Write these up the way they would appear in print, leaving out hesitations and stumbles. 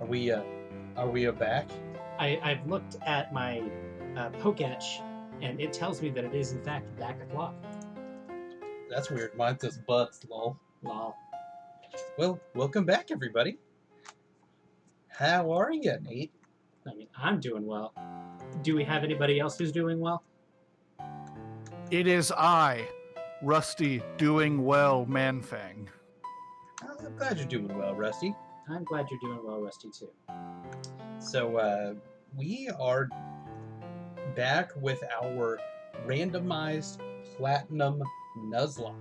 Are we back? I've looked at my Pokétch, and it tells me that it is in fact back o'clock. That's weird. Mine says butts, lol. Lol. Well, welcome back, everybody. How are you, Nate? I mean, I'm doing well. Do we have anybody else who's doing well? It is I, Rusty, doing well, Manfang. I'm glad you're doing well, Rusty. I'm glad you're doing well, Rusty, too. So, we are back with our randomized platinum Nuzlocke.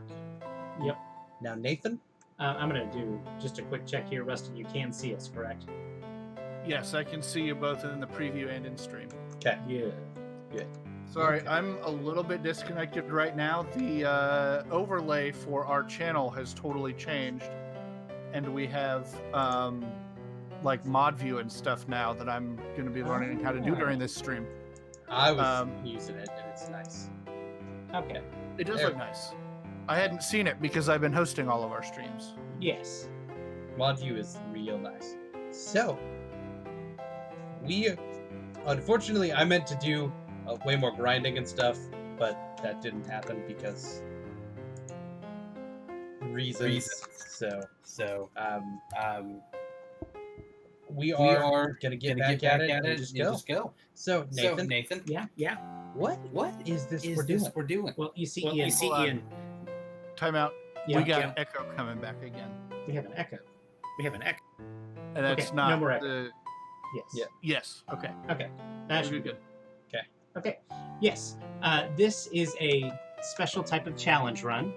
Yep. Now, Nathan? I'm going to do just a quick check here. Rusty, you can see us, correct? Yes, I can see you both in the preview and in stream. Okay. Yeah. Good. Sorry, Okay. I'm a little bit disconnected right now. The overlay for our channel has totally changed, and we have like mod view and stuff now that I'm going to be learning how to do during this stream. I was using it, and it's nice. Okay. It does There. look nice. I hadn't seen it because I've been hosting all of our streams. Yes. Mod view is real nice. So, unfortunately, I meant to do way more grinding and stuff, but that didn't happen because reasons. So, we are gonna get back at it and just go. So, Nathan, Yeah. what is this we're doing? Well, you see, Well, Ian. hold on. Time out. Yeah, We got yeah. an echo coming back again. We have an echo. And that's Okay, not no more echo. the... Yes. Yeah. Yes, okay. Okay. That should be Good. Okay. Yes. This is a special type of challenge run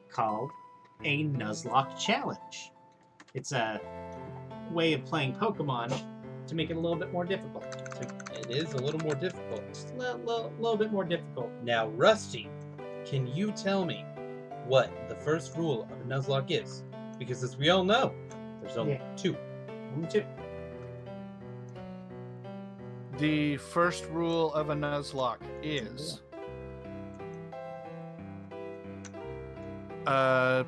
called a Nuzlocke challenge. It's a way of playing Pokemon to make it a little bit more difficult. It is a little more difficult. Just a little bit more difficult. Now, Rusty, can you tell me what the first rule of a Nuzlocke is? Because as we all know, there's only two. Number two. The first rule of a Nuzlocke is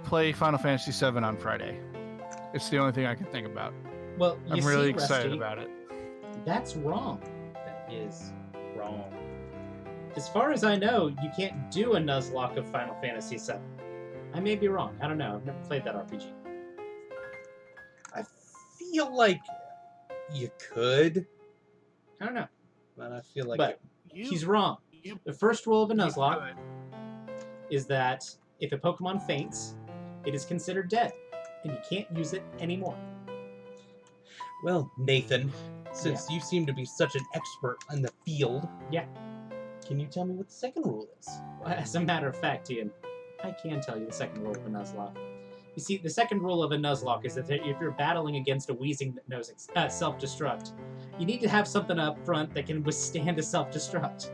play Final Fantasy VII on Friday. It's the only thing I can think about. Well, I'm you really see, excited Rusty, about it. That's wrong. That is wrong. As far as I know, you can't do a Nuzlocke of Final Fantasy VII. I may be wrong. I don't know. I've never played that RPG. I feel like you could, I don't know. but I feel like But he's wrong. The first rule of a Nuzlocke is that if a Pokemon faints, it is considered dead, and you can't use it anymore. well, Nathan, since you seem to be such an expert in the field, Yeah. can you tell me what the second rule is? As a matter of fact, Ian, I can tell you the second rule of a Nuzlocke. You see, the second rule of a Nuzlocke is that if you're battling against a Weezing that knows self-destruct, you need to have something up front that can withstand a self-destruct.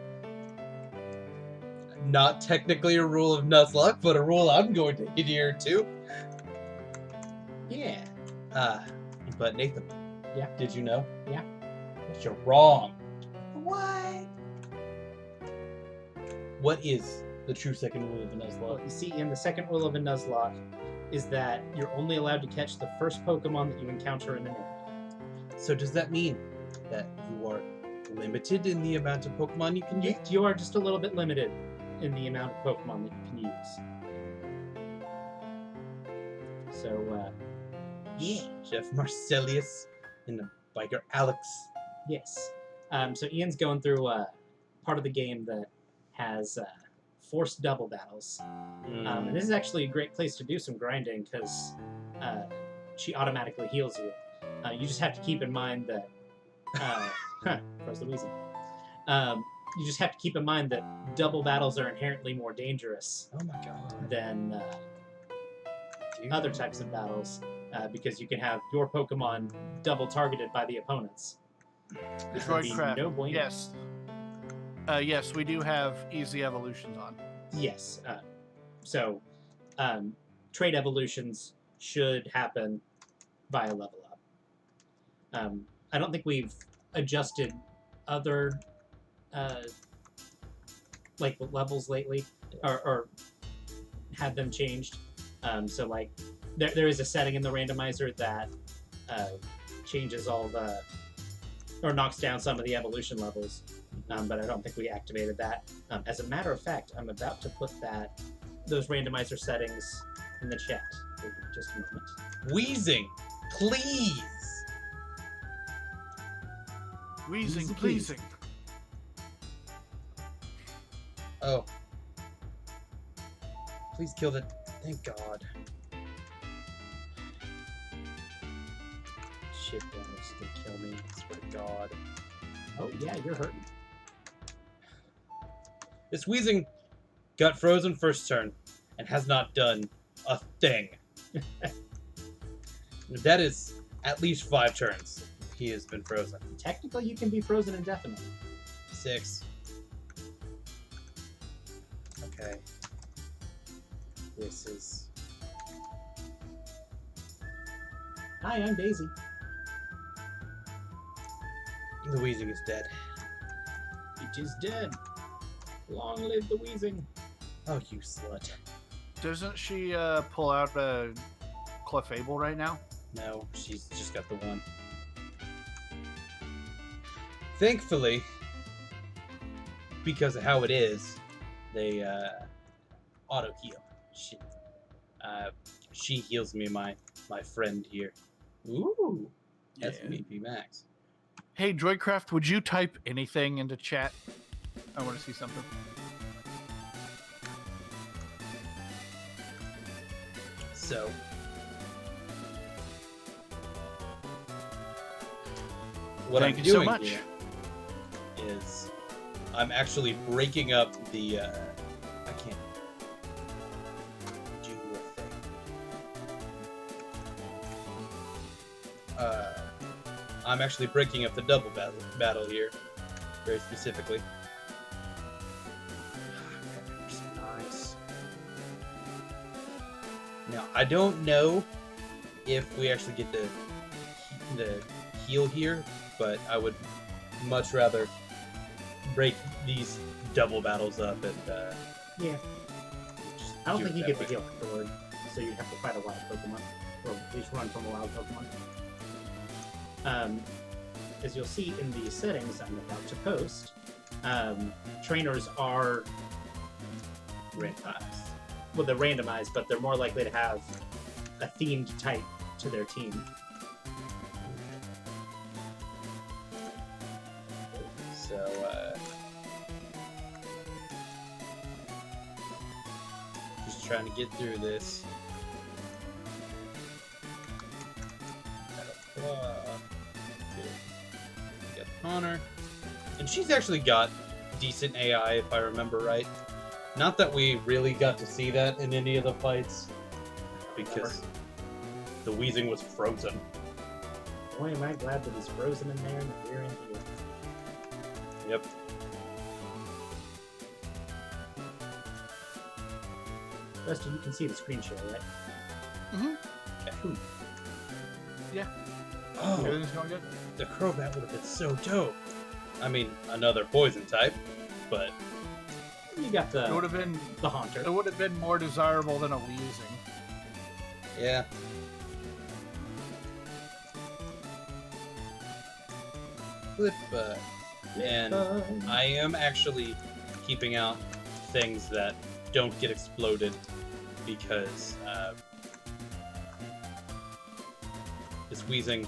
Not technically a rule of Nuzlocke, but a rule I'm going to adhere to. Yeah. But Nathan. Yeah. Did you know? Yeah. That you're wrong. What? What is the true second rule of a Nuzlocke? Well, you see, Ian, the second rule of a Nuzlocke is that you're only allowed to catch the first Pokemon that you encounter in an area. So does that mean that you are limited in the amount of Pokemon you can use? You are just a little bit limited in the amount of Pokemon that you can use. So, yeah. Jeff Marcelius and the biker Alex. Yes. So Ian's going through part of the game that has forced double battles. And this is actually a great place to do some grinding because she automatically heals you. You just have to keep in mind that... Where's the Weezing? You just have to keep in mind that double battles are inherently more dangerous Oh my god. than Dude. other types of battles because you can have your Pokemon double targeted by the opponents. Droid Craft. No bueno. Yes. Yes, we do have easy evolutions on. Yes. So, trade evolutions should happen via level up. I don't think we've adjusted other like levels lately, or had them changed. So like there is a setting in the randomizer that changes all the, or knocks down some of the evolution levels. But I don't think we activated that. As a matter of fact, I'm about to put those randomizer settings in the chat. Give me just a moment. Wheezing, please. Wheezing, Easy pleasing. Oh. Please kill the... Thank God. Shit, man, this is gonna kill me. I swear to God. Oh yeah, you're hurting. This Wheezing got frozen first turn and has not done a thing. That is at least 5 turns he has been frozen. Technically, you can be frozen indefinitely. 6. Okay. This is... Hi, I'm Daisy. The Wheezing is dead. It is dead. Long live the Wheezing. Oh, you slut. Doesn't she pull out a Clefable right now? No, she's just got the one. Thankfully, because of how it is, they auto heal. She heals me, my friend here. Ooh, SVP Max. Hey, Droidcraft, would you type anything into chat? I want to see something. So, what Thank I'm you so doing much. here is I'm actually breaking up the. I can't do a thing. I'm actually breaking up the double battle here, very specifically. Nice. Now I don't know if we actually get the heal here, but I would much rather break these double battles up and Yeah. just I don't do think it you that get the way. heal afterward, so you'd have to fight a wild Pokemon, or at least run from a wild Pokemon. As you'll see in the settings I'm about to post, trainers are Randomized. well, they're randomized, but they're more likely to have a themed type to their team. So just trying to get through this. We got Connor, and she's actually got decent AI if I remember right. Not that we really got to see that in any of the fights, because the Wheezing was frozen. Boy, am I glad that he's frozen in there and that we're in here. Yep. Dustin, you can see the screen share, right? Mm-hmm. Okay. Cool. Yeah. Oh, Everything's going good? the Crobat would have been so dope. I mean, another poison type, but You got It would have been. the Haunter. It would have been more desirable than a Wheezing. yeah. Flip, and I am actually keeping out things that don't get exploded because this Wheezing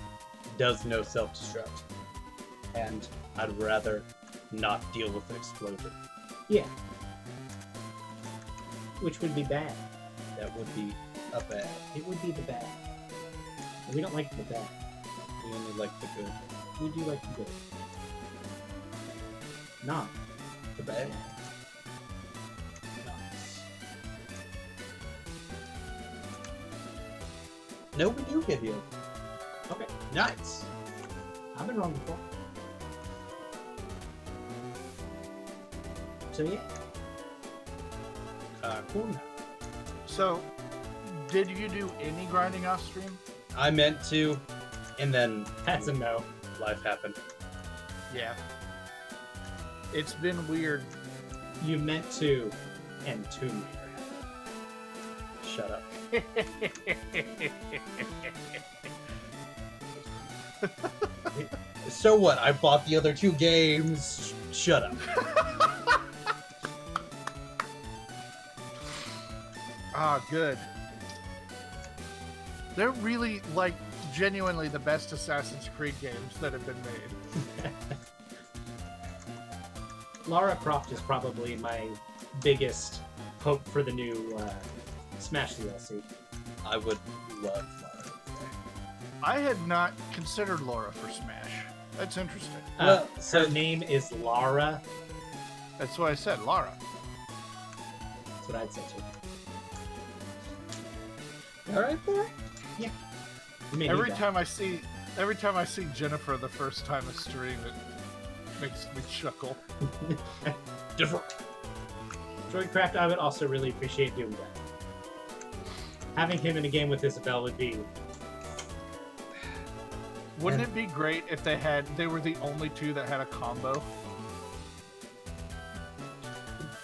does no self-destruct, and I'd rather not deal with an explosion. Yeah. Which would be bad. That would be a bad. It would be the bad. We don't like the bad. We only like the good. We do like the good. Not The bad. Nice. No, we do get healed. Okay. Nice. I've been wrong before. So yeah. Cool. So, did you do any grinding off stream? I meant to, and then That's a no. life happened. Yeah. It's been weird. You meant to, and Tomb Raider. Shut up. So what? I bought the other 2 games. Shut up. Ah, good. They're really, like, genuinely the best Assassin's Creed games that have been made. Lara Croft is probably my biggest hope for the new Smash DLC. I would love Mario. I had not considered Laura for Smash. That's interesting. Well, Her name is Lara. That's what I said, Lara. That's what I'd say too. All right, boy. You may Every need that. time I see Jennifer the first time I stream, it makes me chuckle. Different. Droidcraft, I would also really appreciate doing that. Having him in a game with Isabelle would be... Wouldn't it be great if they were the only 2 that had a combo?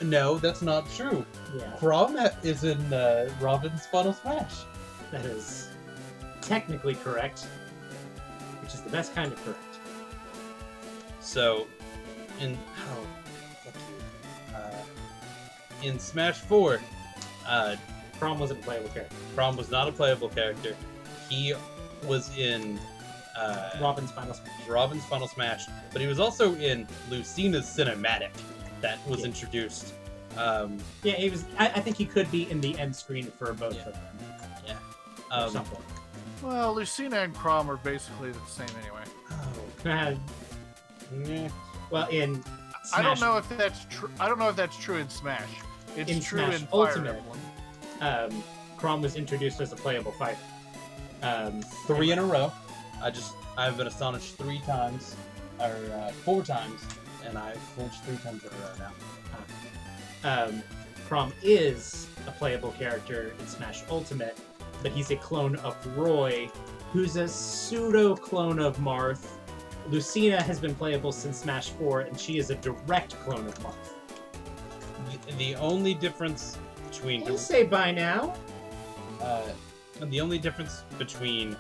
No, that's not true. Yeah, Prom is in Robin's Final Smash. that is technically correct, which is the best kind of correct. So, in Smash 4, Prom wasn't a playable character. Prom was not a playable character. He was in Robin's Final Smash. Robin's Final Smash, but he was also in Lucina's cinematic that was Yeah. introduced. Yeah, he was. I think he could be in the end screen for both of them. Or something. Well, Lucina and Chrom are basically the same anyway. Yeah. Well, in Smash, I don't know if that's true. I don't know if that's true in Smash. It's In true Smash in Fire Ultimate. Emblem. Chrom was introduced as a playable fighter. 3 in a row. I've been astonished 3 times, or 4 times, and I've flinched 3 times in a row now. Chrom is a playable character in Smash Ultimate, but he's a clone of Roy, who's a pseudo-clone of Marth. Lucina has been playable since Smash 4, and she is a direct clone of Marth. The only difference between You say bye now? the only difference between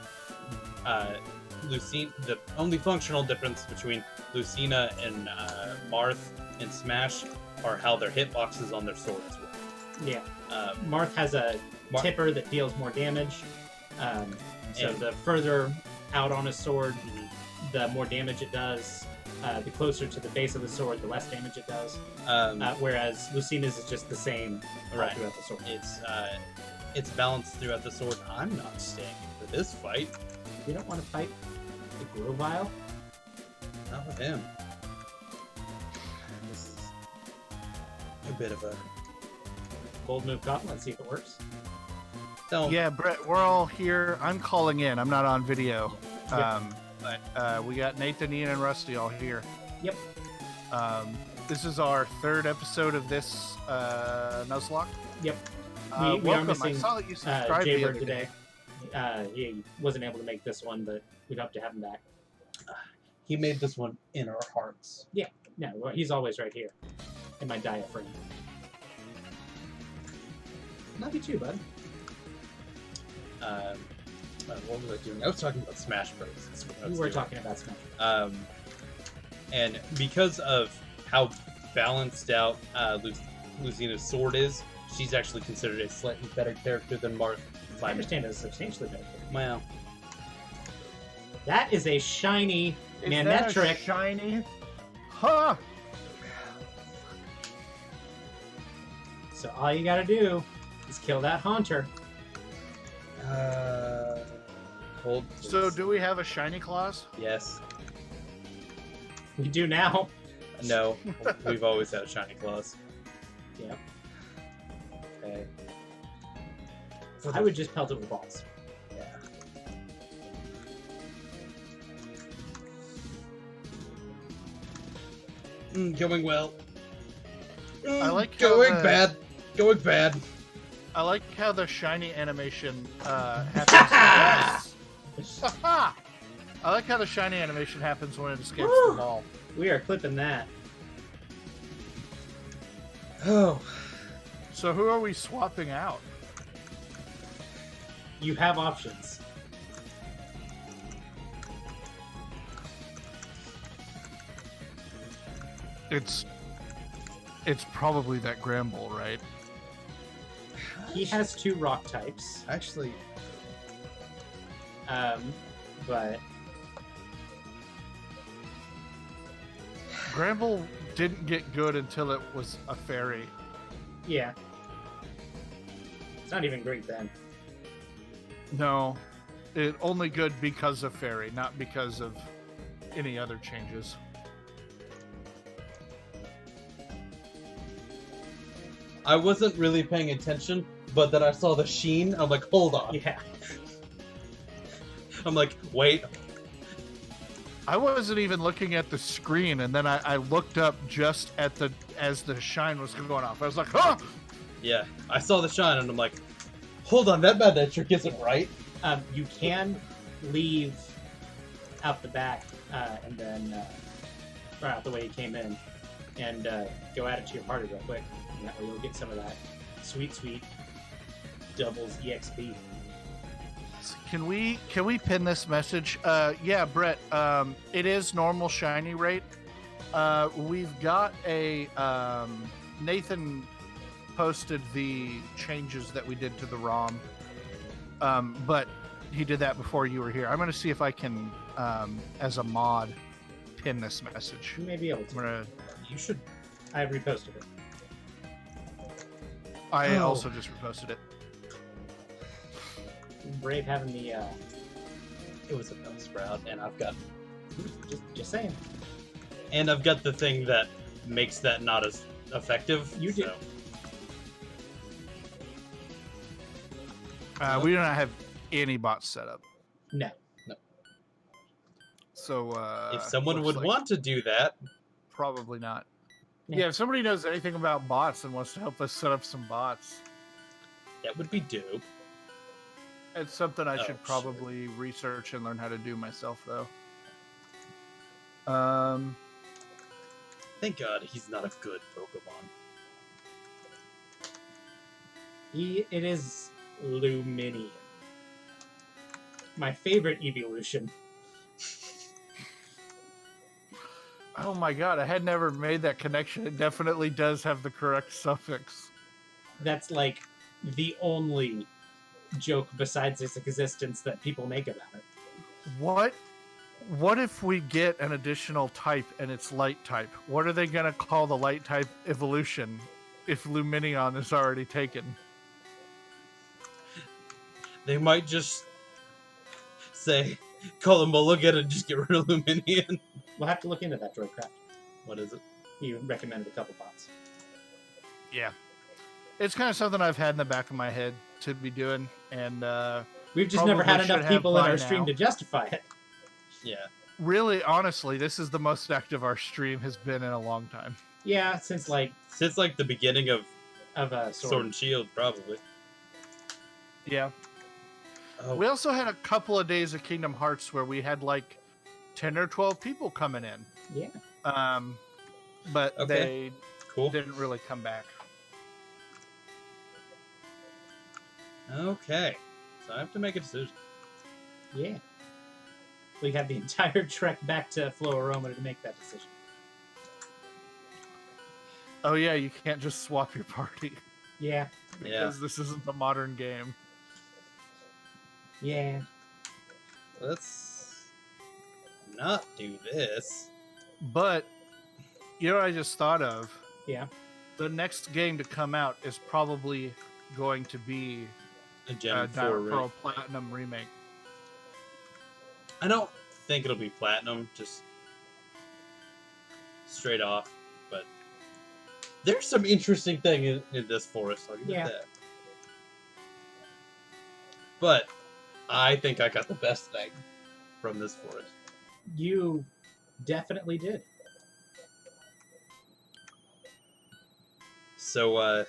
Lucina, the only functional difference between Lucina and Marth in Smash are how their hitboxes on their swords work. Yeah. Marth has a tipper that deals more damage. So And- the further out on his sword, the more damage it does. The closer to the base of the sword, the less damage it does. Whereas Lucina's is just the same all Right. throughout the sword. It's balanced throughout the sword. I'm not staying for this fight. You don't want to fight the Grovile? Not with him. This is a bit of a Bold move caught. Let's see if it works. don't. Yeah, Brett, we're all here. I'm calling in. I'm not on video. Yep. But we got Nathan, Ian, and Rusty all here. Yep. This is our 3rd episode of this Nuzlocke. Yep. We are Welcome. I missing saw that you subscribed the Jaybird other today. He wasn't able to make this one, but we'd hope to have him back. He made this one in our hearts. No, well, he's always right here in my diaphragm. Love you too, bud. What was I doing? I was talking about Smash Bros. That's what I We was were doing. talking about Smash. And because of how balanced out Lucina's sword is, she's actually considered a slightly better character than Marth. I understand it's substantially better. Well, That is a shiny Is man. that That a trick. shiny? Huh! So all you gotta do is kill that Haunter. hold. So please. do we have a shiny clause? Yes. We do now. No. We've always had a shiny claws. Yep. Okay. I would just pelt it with balls. Yeah. Going well. I like how going the- bad. Going bad. I like how the shiny animation happens. I like how the shiny animation happens when it escapes Woo! the ball. We are clipping that. Oh. So who are we swapping out? You have options. It's probably that Gramble, right? He has 2 rock types, Actually, but Gramble didn't get good until it was a fairy. yeah. It's not even great then. No, it only good because of fairy, not because of any other changes. I wasn't really paying attention, but then I saw the sheen. I'm like, hold on. Yeah. I'm like, wait. I wasn't even looking at the screen, and then I looked up just at as the shine was going off. I was like, huh! Yeah, I saw the shine, and I'm like, hold on, that bad trick isn't right. You can leave out the back and then or out the way you came in and go add it to your party real quick. And that way you'll get some of that sweet doubles EXP. Can we pin this message? Yeah, Brett. It is normal shiny rate. We've got a Nathan posted the changes that we did to the ROM, but he did that before you were here. I'm going to see if I can, as a mod, pin this message. You may be able to. You should. I reposted it. I also just reposted it. Brave having the It was a Bellsprout, and I've got. just saying. And I've got the thing that makes that not as effective. You do. We do not have any bots set up. No. So If someone looks would like want to do that, probably not. Yeah. Yeah, if somebody knows anything about bots and wants to help us set up some bots, that would be dope. it's something I Oh, should shit. probably research and learn how to do myself, though. Thank God he's not a good Pokemon. It is Luminion. My favorite evolution. Oh my god, I had never made that connection. It definitely does have the correct suffix. That's like the only joke besides its existence that people make about it. What if we get an additional type and it's light type? What are they going to call the light type evolution if Luminion is already taken? They might just say, call him Mulligan and just get rid of Luminion. We'll have to look into that, Droidcraft. What is it? You recommended a couple bots. Yeah. It's kind of something I've had in the back of my head to be doing, and We've just never had probably should enough have people in by our stream now. to justify it. Yeah. Really, honestly, this is the most active our stream has been in a long time. Yeah, since Since like the beginning of Sword. Sword and Shield, probably. Yeah. Oh, We also had a couple of days of Kingdom Hearts where we had like 10 or 12 people coming in. Yeah. But Okay. cool. they didn't really come back. Okay. So I have to make a decision. Yeah. We have the entire trek back to Floaroma to make that decision. Oh yeah, you can't just swap your party Yeah. because this isn't the modern game. Yeah. Let's not do this. But you know what I just thought of? Yeah. The next game to come out is probably going to be A Gen 4 Diamond Pearl ring. Platinum remake. I don't think it'll be Platinum, just straight off. But there's some interesting thing in this forest. I'll give it Yeah. that. But I think I got the best thing from this forest. You definitely did. So, I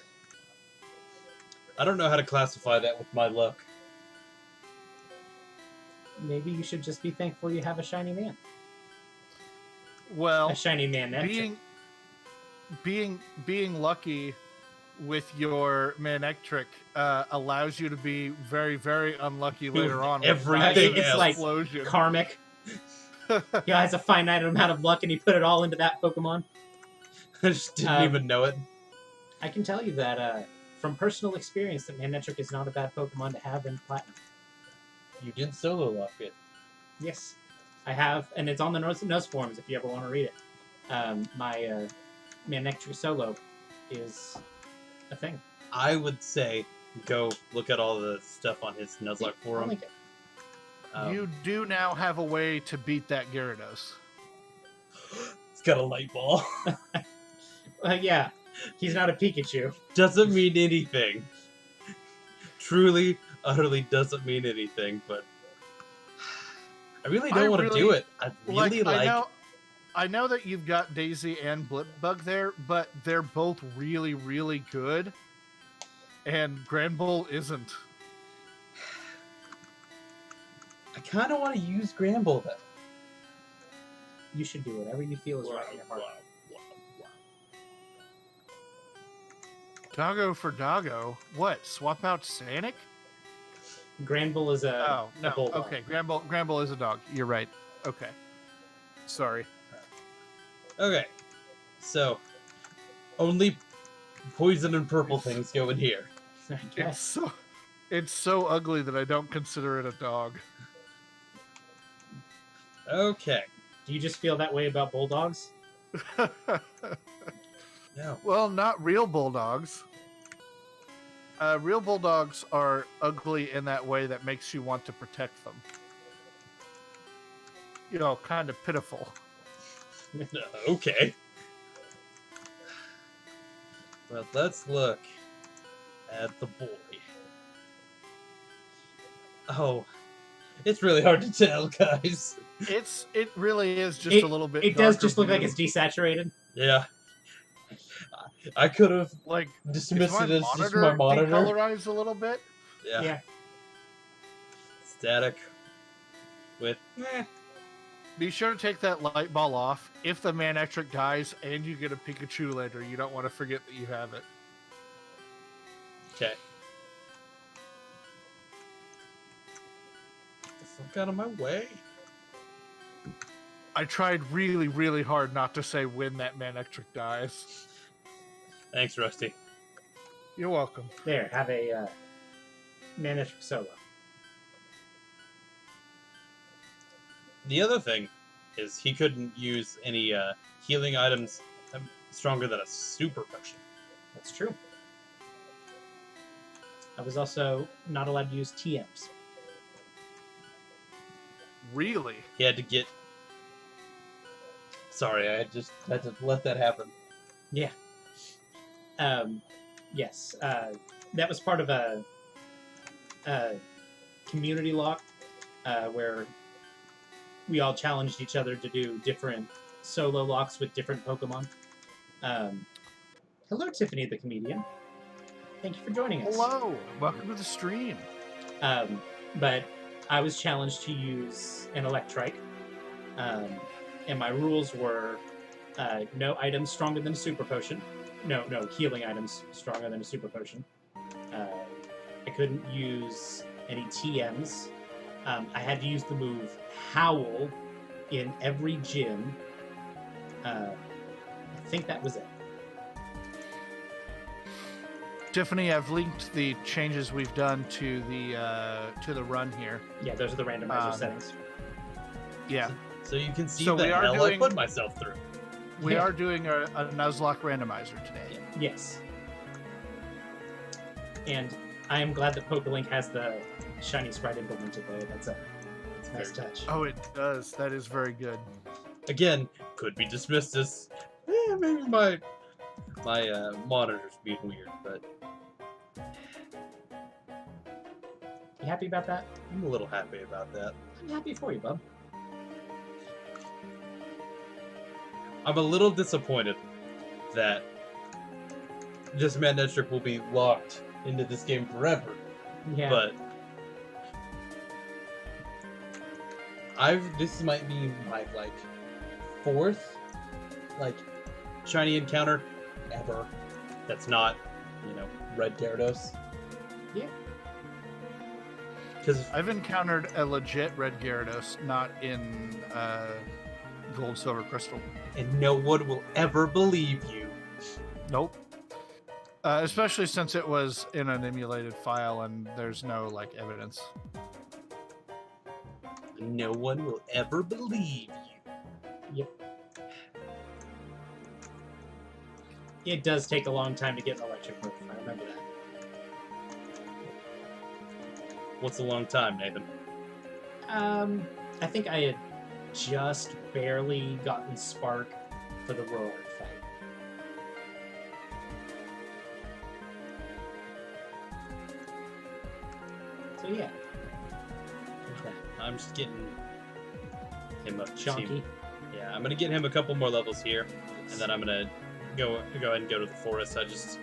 don't know how to classify that with my luck. Maybe you should just be thankful you have a shiny man. Well, A shiny man Manectric. being lucky with your Manectric allows you to be very, very unlucky later on. with Everything massive else. like explosion. Karmic. He has a finite amount of luck and he put it all into that Pokemon. I just didn't even know it. I can tell you that from personal experience that Manectric is not a bad Pokemon to have in Platinum. You did solo lock it. Yes, I have, and it's on the Nose forums if you ever want to read it. My Manectric solo is a thing. I would say go look at all the stuff on his Nuzlocke I'll forum. link it. You do now have a way to beat that Gyarados. It's got a light ball. Yeah, he's not a Pikachu. Doesn't mean anything. Truly, utterly doesn't mean anything, but I really don't want to do it. I really like... I know that you've got Daisy and Blipbug there, but they're both really, really good. And Granbull isn't. I kind of want to use Granbull, though. You should do whatever you feel is right in your heart. Doggo for Doggo? What? Swap out Sanic? Granbull is a Oh, no. a bulldog. Okay, Granbull is a dog. You're right. Okay. Sorry. Okay. So, only poison and purple things go in here. I guess. It's so ugly that I don't consider it a dog. Okay. Do you just feel that way about bulldogs? No. Well, not real bulldogs. Real bulldogs are ugly in that way that makes you want to protect them. You know, kind of pitiful. Okay. Well, let's look at the boy. Oh, it's really hard to tell, guys. It really is just a little bit. It does darker just look blue. like it's desaturated. Yeah. I could have like dismissed it as just monitor my monitor. decolorized a little bit. Yeah. Static. With. Be sure to take that light ball off. If the Manectric dies and you get a Pikachu later, you don't want to forget that you have it. Okay. Get the fuck out of my way. I tried really, really hard not to say when that Manectric dies. Thanks, Rusty. You're welcome. There, have a Manectric solo. The other thing is he couldn't use any healing items stronger than a super potion. That's true. I was also not allowed to use TMs. Really? He had to get... Sorry, I just had to let that happen. Yeah. Yes. That was part of a community lock where we all challenged each other to do different solo locks with different Pokemon. Hello, Tiffany the comedian. Thank you for joining us. Hello. Welcome to the stream. But I was challenged to use an Electrike. And my rules were no items stronger than a Super Potion. No healing items stronger than a Super Potion. I couldn't use any TMs. I had to use the move Howl in every gym. I think that was it. Tiffany, I've linked the changes we've done to the run here. Yeah, those are the randomizer settings. Yeah. So you can see So the we are hell I doing- put myself through. We are doing a Nuzlocke randomizer today. Yes. And I am glad that PokeLink has the shiny sprite implemented there. That's a nice touch. Oh, it does. That is very good. Again, could be dismissed as maybe my monitor's being weird, but You happy about that? I'm a little happy about that. I'm happy for you, bub. I'm a little disappointed that this Manectric will be locked into this game forever. Yeah. But this might be my fourth shiny encounter ever that's not, Red Gyarados. Yeah. Because I've encountered a legit red Gyarados, not in Gold, Silver, Crystal. and no one will ever believe you Nope. Especially since it was in an emulated file and there's no like evidence. No one will ever believe you. Yep. It does take a long time to get an electric move. I remember that. What's a long time, Nathan? I think I had just barely gotten Spark for the Roar fight. So yeah. There's that. I'm just getting him up. Chonky. Yeah, I'm gonna get him a couple more levels here, and then I'm gonna go ahead and go to the forest. I just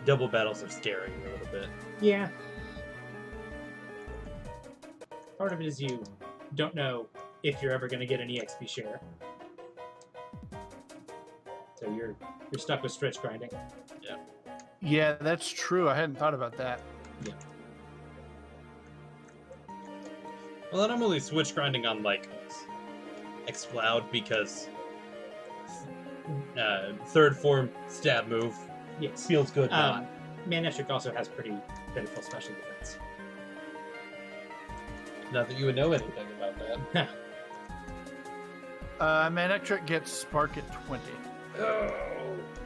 double battles are scaring me a little bit. Yeah. Part of it is you don't know if you're ever going to get an EXP share. So you're stuck with stretch grinding. Yeah, that's true. I hadn't thought about that. Yeah. Well, then I'm only switch grinding on like X-Cloud because third form stab move Yes. feels good. Manectric also has pretty pitiful special defense. Not that you would know anything about that. Manectric gets Spark at 20. Oh,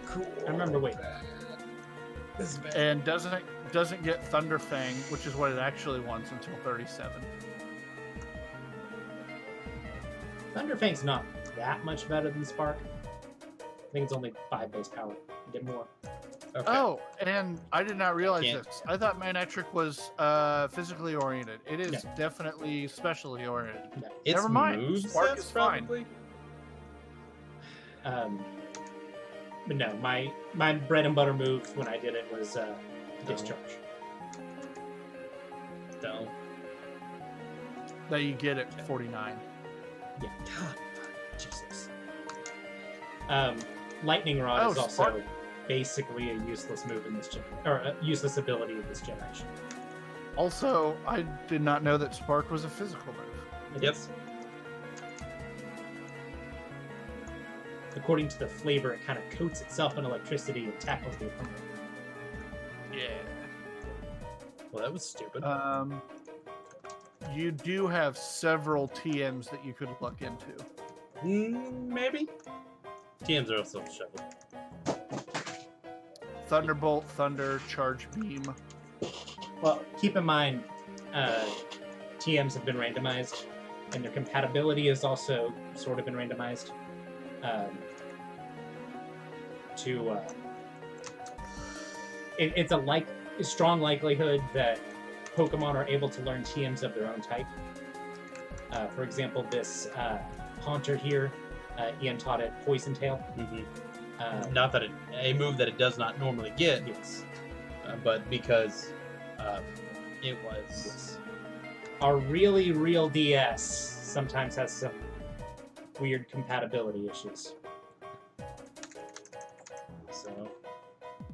cool. I remember, wait. This is bad. And doesn't get Thunderfang, which is what it actually wants, until 37. Thunderfang's not that much better than Spark. I think it's only 5 base power. You get more. Okay. Oh, and I did not realize Can't- this. I thought Manectric was physically oriented. It is definitely specially oriented. It's never mind. moves Spark that's is fine. probably. But no, my bread and butter move when I did it was discharge. No. That you get at 49. Yeah. God, Jesus. Lightning Rod Oh, is also Spark- basically a useless move in this or a useless ability in this generation. Also, I did not know that Spark was a physical move. It Yep. is. According to the flavor, it kind of coats itself in electricity and tackles the opponent. Yeah. Well, that was stupid. You do have several TMs that you could look into. Maybe. TMs are also shoveled. Thunderbolt, Thunder, Charge Beam. Well, keep in mind, TMs have been randomized, and their compatibility has also sort of been randomized. It's a strong likelihood that Pokemon are able to learn TMs of their own type. For example, this Haunter here, Ian taught it Poison Tail. Mm-hmm. Not that a move that it does not normally get, Yes. but because it was. Yes. Our really real DS sometimes has some weird compatibility issues. So,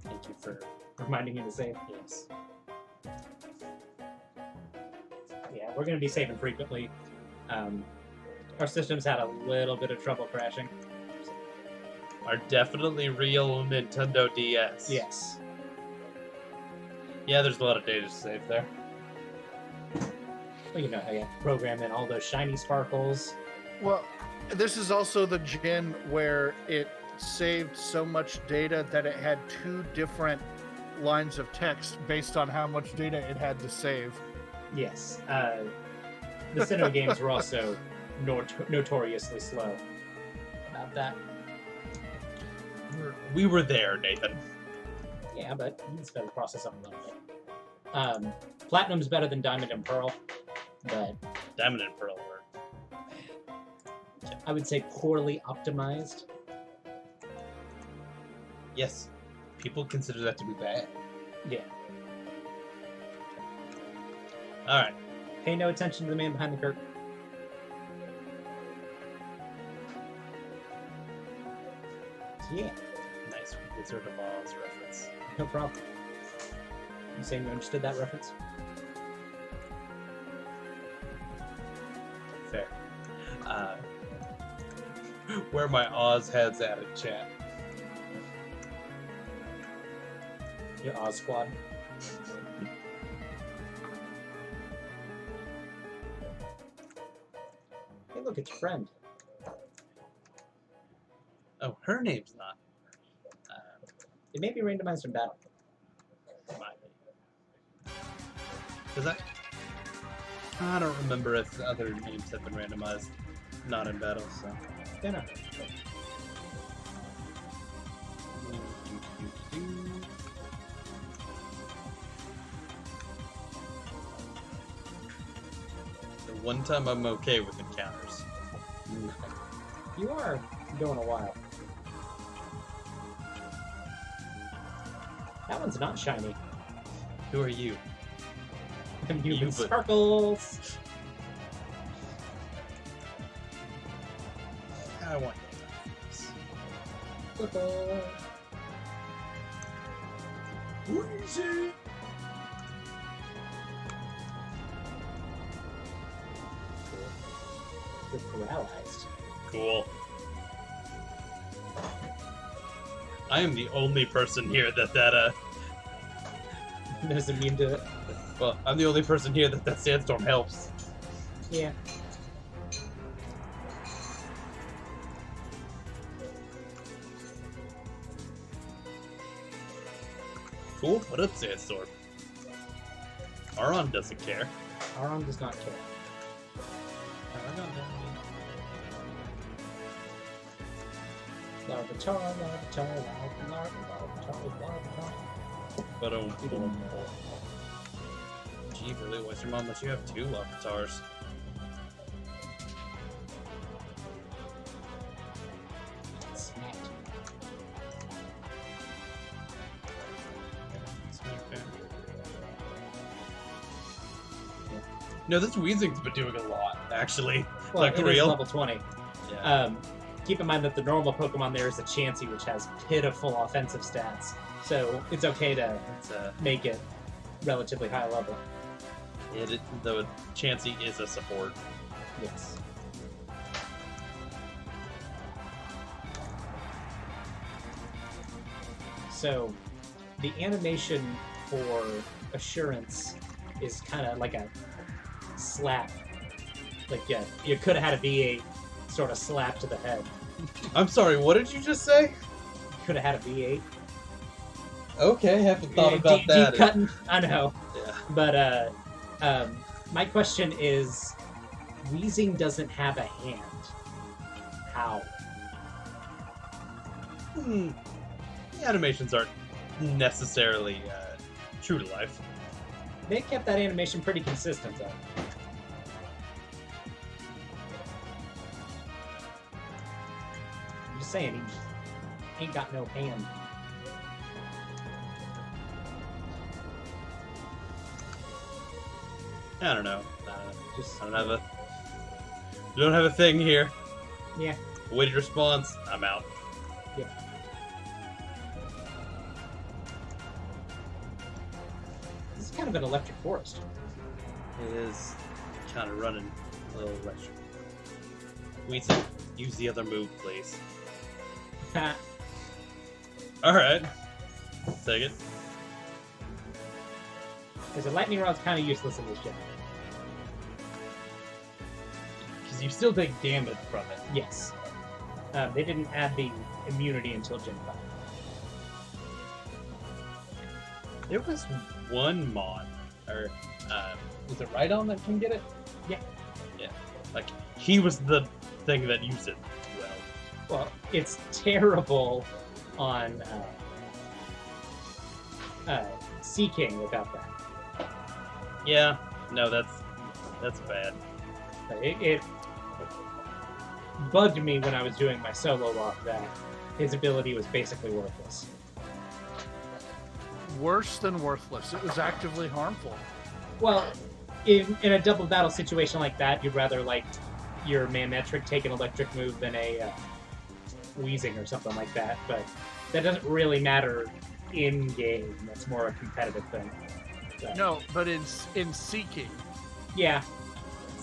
thank you for reminding me to save. Yes. Yeah, we're going to be saving frequently. Our systems had a little bit of trouble crashing. Are definitely real Nintendo DS. Yes. Yeah, there's a lot of data to save there. Well, you know, I got program in all those shiny sparkles. Well, this is also the gen where it saved so much data that it had 2 different lines of text based on how much data it had to save. Yes. The Sinnoh games were also notoriously slow about that. We were there, Nathan. Yeah, but you can sped the process up a little bit. Platinum's better than Diamond and Pearl, but Diamond and Pearl were. I would say poorly optimized. Yes. People consider that to be bad. Yeah. Alright. Pay no attention to the man behind the curtain. Yeah, Nice Wizard of Oz reference. no problem. You saying you understood that reference? Fair. Where my Oz heads at in chat. Your Oz Squad. Hey, look, it's friend. Oh, her name's not. It may be randomized in battle. Because I don't remember if other names have been randomized, not in battle, so. Yeah, no. The one time I'm okay with encounters. You are going a while. That one's not shiny. Who are you? I'm using You, but- sparkles. I want Sparkle. Wheezy! Good paralyzed. Cool. I am the only person here that Is immune to it. well, I'm the only person here that sandstorm helps. Yeah. Cool, what up, sandstorm? Aron doesn't care. Aron does not care. Larvitar, Larvitar, Larvitar. But gee, really, why's your mom let you have 2 Larvitars? Smacked. No, this Weezing's been doing a lot, actually. Well, Like, it for is real? level 20. Yeah. Keep in mind that the normal Pokemon there is a Chansey, which has pitiful offensive stats. So it's okay to It's, make it relatively high level. the Chansey is a support. Yes. So the animation for Assurance is kind of like a slap. Like, yeah, you could have had a V8 sort of slap to the head. I'm sorry, what did you just say? Could have had a V8. Okay, haven't thought Yeah, about that. Deep cutting, I know. Yeah. But my question is, Weezing doesn't have a hand. How? The animations aren't necessarily true to life. They kept that animation pretty consistent, though. I'm just saying, he ain't got no hand. I don't know. Just I don't have a thing here. Yeah. Awaited response. I'm out. This is kind of an electric forest. It is kind of running a little electric. Weezing, use the other move, please. Alright. Take it. Because a lightning rod's kind of useless in this gen. Because you still take damage from it. Yes. They didn't add the immunity until Gen 5. There was one mod, or was it Rhydon that can get it? Yeah. Yeah. Like, he was the thing that used it well. Well, it's terrible on Sea King without that. Yeah. No, that's bad. It bugged me when I was doing my solo lock that his ability was basically worthless. Worse than worthless. It was actively harmful. Well, in a double battle situation like that, you'd rather like your Manmetric take an electric move than a Weezing or something like that, but that doesn't really matter in game. That's more a competitive thing. So, No, but in Seeking, yeah.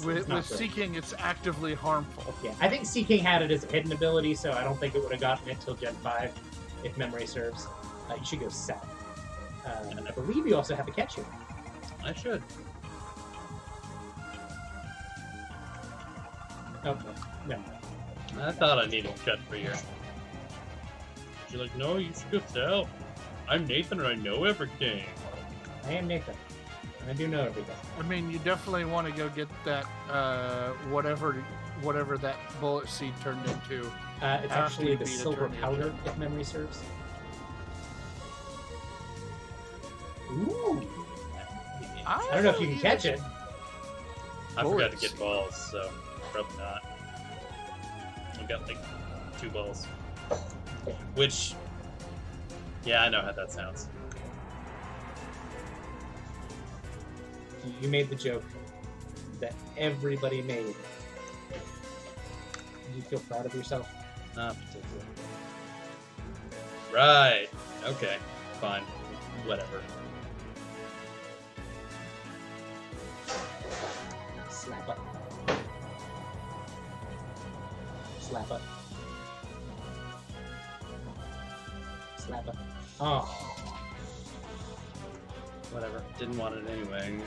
with not good. Seeking, it's actively harmful. Yeah, I think Sea King had it as a hidden ability, so I don't think it would have gotten it till Gen 5, if memory serves. You should go south. I believe you also have a catch here. I should. Oh, no. Never mind. I thought I needed a cut for you. You're like, no, you should go tell. I'm Nathan and I know everything. I am Nathan. And I do know everything. I mean, you definitely want to go get that whatever that bullet seed turned into. It's After actually you the beat it, silver turn it powder, into- if memory serves. Ooh! I don't know if you can catch it. I forgot to Bullets. get balls, so probably not. I've got like 2 balls. Which, yeah, I know how that sounds. You made the joke that everybody made. Do you feel proud of yourself? Not particularly. Right. Okay. Fine. Whatever. Slap up. Slap up. Slap up. Oh. Whatever. Didn't want it anyway.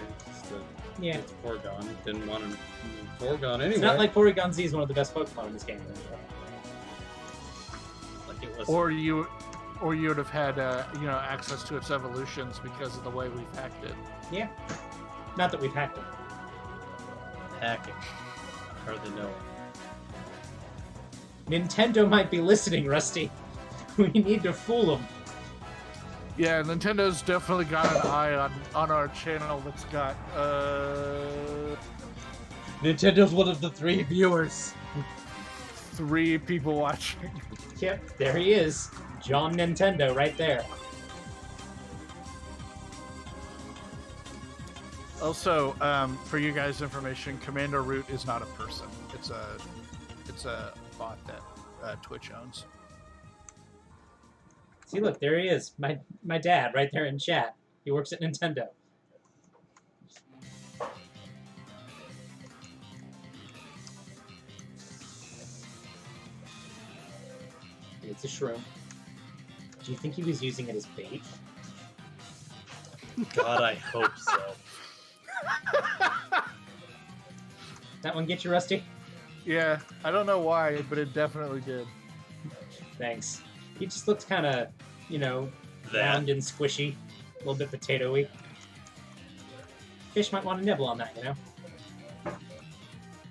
Yeah. It's Porygon. Didn't want it. Porygon anyway. It's not like Porygon Z is one of the best Pokemon in this game. Like it was. Or you would have had access to its evolutions because of the way we've hacked it. Yeah. Not that we've hacked it. Hacking. Hardly know. Nintendo might be listening, Rusty. We need to fool them. Yeah, Nintendo's definitely got an eye on our channel that's got Nintendo's one of the 3 viewers. 3 people watching. Yep, there he is. John Nintendo right there. Also, for you guys' information, Commander Root is not a person. It's a bot that Twitch owns. See, look, there he is. My dad right there in chat. He works at Nintendo. It's a shroom. Do you think he was using it as bait? God, I hope so. That one get you, Rusty? Yeah, I don't know why, but it definitely did. Thanks. He just looked kind of, That. round and squishy. A little bit potato-y. Fish might want to nibble on that,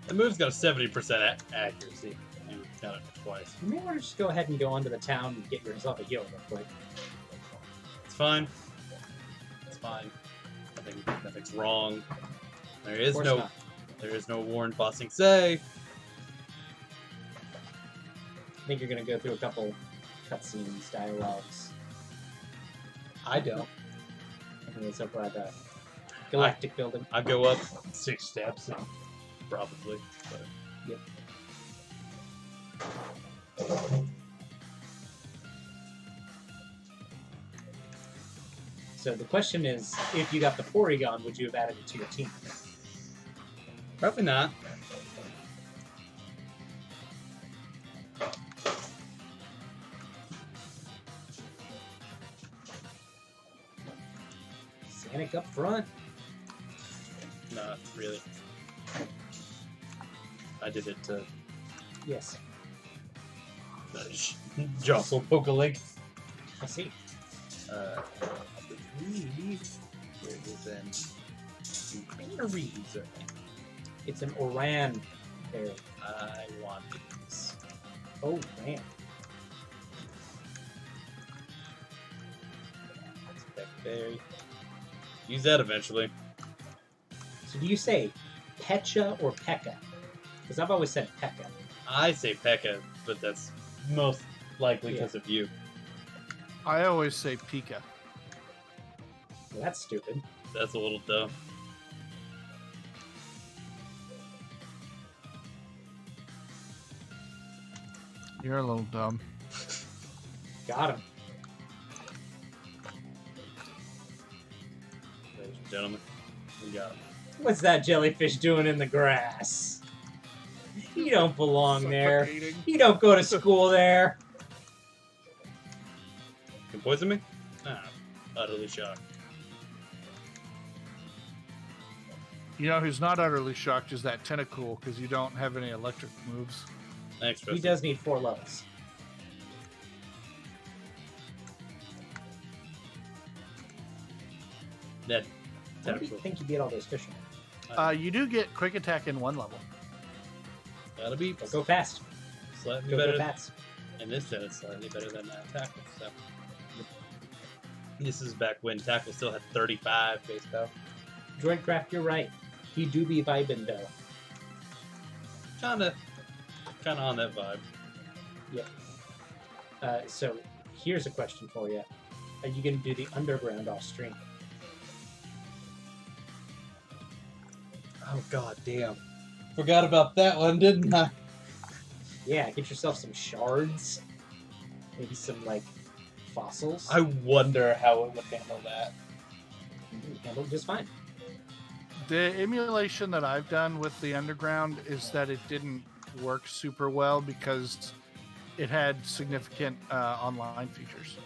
The move's got a 70% accuracy. You got it twice. You may want to just go ahead and go onto the town and get yourself a heal real quick. It's fine. It's fine. Nothing's wrong. There Of is course no not. Warren Bossing say. I think you're going to go through a couple cutscenes, dialogues. I don't. I think it's over at the Galactic Building. I go up 6 steps, probably. But Yep. So the question is, if you got the Porygon, would you have added it to your team? probably not. Sonic up front. Not really. I did it to Yes, jostle Pokelink. I see. Where is batteries? It's an Oran berry. I want these. Oh, man. Berry. Use that eventually. So do you say Pecha or Pekka? Because I've always said Pekka. I say Pekka, but that's most likely because of you. I always say Pika. Well, that's stupid. That's a little dumb. You're a little dumb. Got him. Ladies and gentlemen, we got him. What's that jellyfish doing in the grass? You don't belong there. Suffocating. You don't go to school there. You can poison me? Ah, utterly shocked. You know who's not utterly shocked is that Tentacool, because you don't have any electric moves. Thanks, He Rusty. does need 4 levels. Dead. What do you think you get all those fish on? You do get quick attack in 1 level. That'll be Go fast. slightly Go better. fast. In this set, it's slightly better than Tackle. So this is back when Tackle still had 35 base power. Droidcraft, you're right. He do be vibing though. Kinda on that vibe. So here's a question for you. Are you going to do the underground off stream? Oh god damn! Forgot about that one, didn't I? Yeah, get yourself some shards. Maybe some, like, fossils. I wonder how it would handle that. Handle it just fine. The emulation that I've done with the underground is that it didn't work super well because it had significant online features.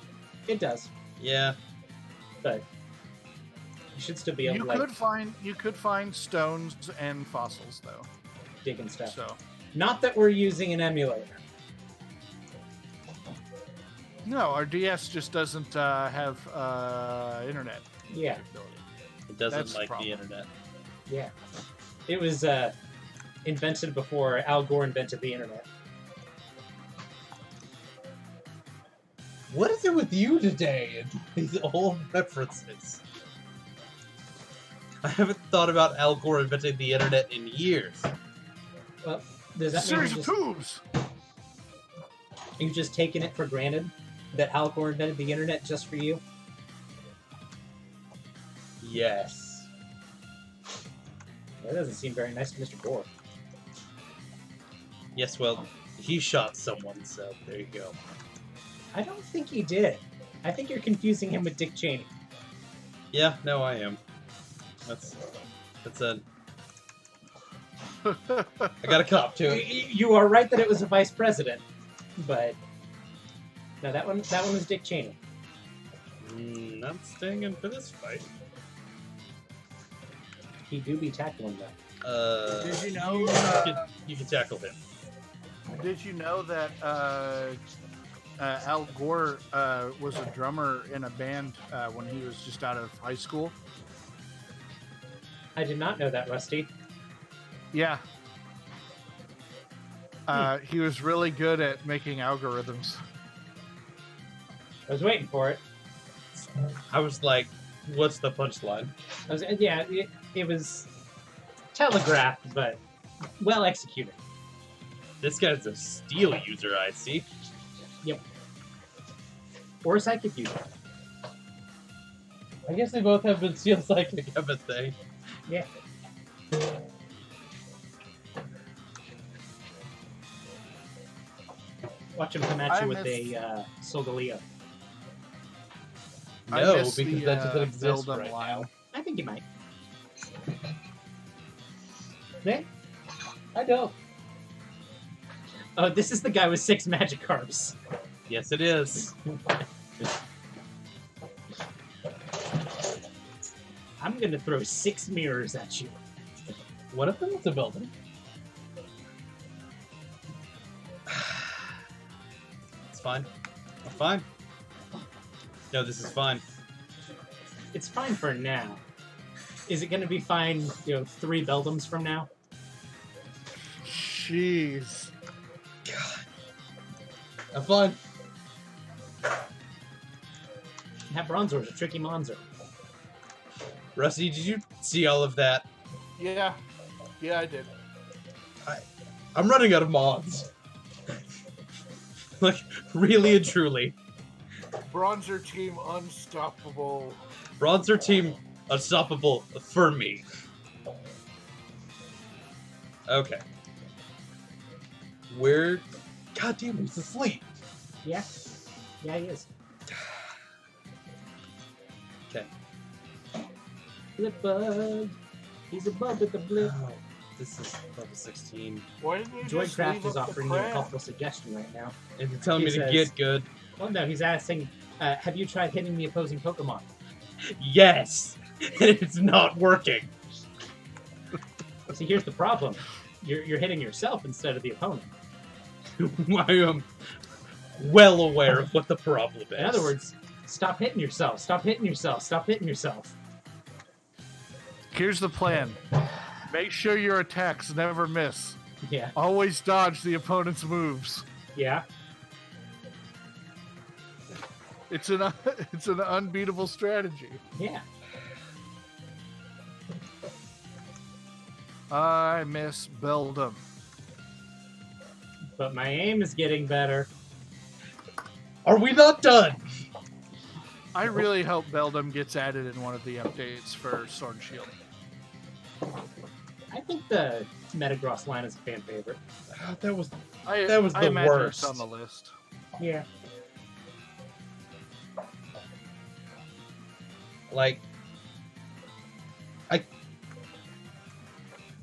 It does, Yeah. but you should still be able You to, like, could find stones and fossils though. dig and stuff. So Not that we're using an emulator. no, our DS just doesn't have internet Yeah, capability. It doesn't That's the like the problem. internet. yeah. It was invented before Al Gore invented the internet. What is it with you today and these old references? I haven't thought about Al Gore inventing the internet in years. Well, does that mean Series of tubes. you've just taken it for granted that Al Gore invented the internet just for you? Yes. That doesn't seem very nice to Mr. Gore. Yes, well, he shot someone, so there you go. I don't think he did. I think you're confusing him with Dick Cheney. Yeah, no, I am. That's a... I got a cop to it. You are right that it was a vice president, but no, that one was Dick Cheney. Not staying in for this fight. He do be tackling though. Did you know? You can tackle him. Did you know that Al Gore was a drummer in a band when he was just out of high school? I did not know that, Rusty. Yeah. He was really good at making algorithms. I was waiting for it. I was like, what's the punchline? It was telegraphed, but well executed. This guy's a steel user, I see. Or a psychic user. I guess they both have been steel psychic, I would say. Yeah. Watch him come at you with a Solgaleo. No, I miss because the, that doesn't exist Zelda right line. now. I think he might. Yeah, I don't. Oh, this is the guy with 6 Magikarps. Yes, it is. I'm gonna throw 6 mirrors at you. One of them is a building. It's fine. I'm fine. No, this is fine. It's fine for now. Is it gonna be fine, 3 Beldums from now? Jeez. God. I'm fine. That Bronzor's a tricky Monzer. Rusty, did you see all of that? Yeah. Yeah, I did. I'm running out of mods. Like, really and truly. Bronzer team unstoppable. Bronzer team unstoppable for me. Okay. Where... God damn, he's asleep. Yeah. Yeah, he is. Okay. Blip bug. He's a bug with the blip. Oh, this is level 16. Why didn't you just Droidcraft leave is up the offering you a crab? helpful suggestion right now. And you're telling He me to says- get good. Well, no, he's asking, have you tried hitting the opposing Pokemon? Yes, and it's not working. See, here's the problem. You're hitting yourself instead of the opponent. I am well aware of what the problem is. In other words, stop hitting yourself. Stop hitting yourself. Stop hitting yourself. Here's the plan. Make sure your attacks never miss. Yeah. Always dodge the opponent's moves. Yeah. It's an unbeatable strategy. Yeah. I miss Beldum. But my aim is getting better. Are we not done? I really hope Beldum gets added in one of the updates for Sword and Shield. I think the Metagross line is a fan favorite. That was I the imagine worst. It's on the list. Yeah. Like,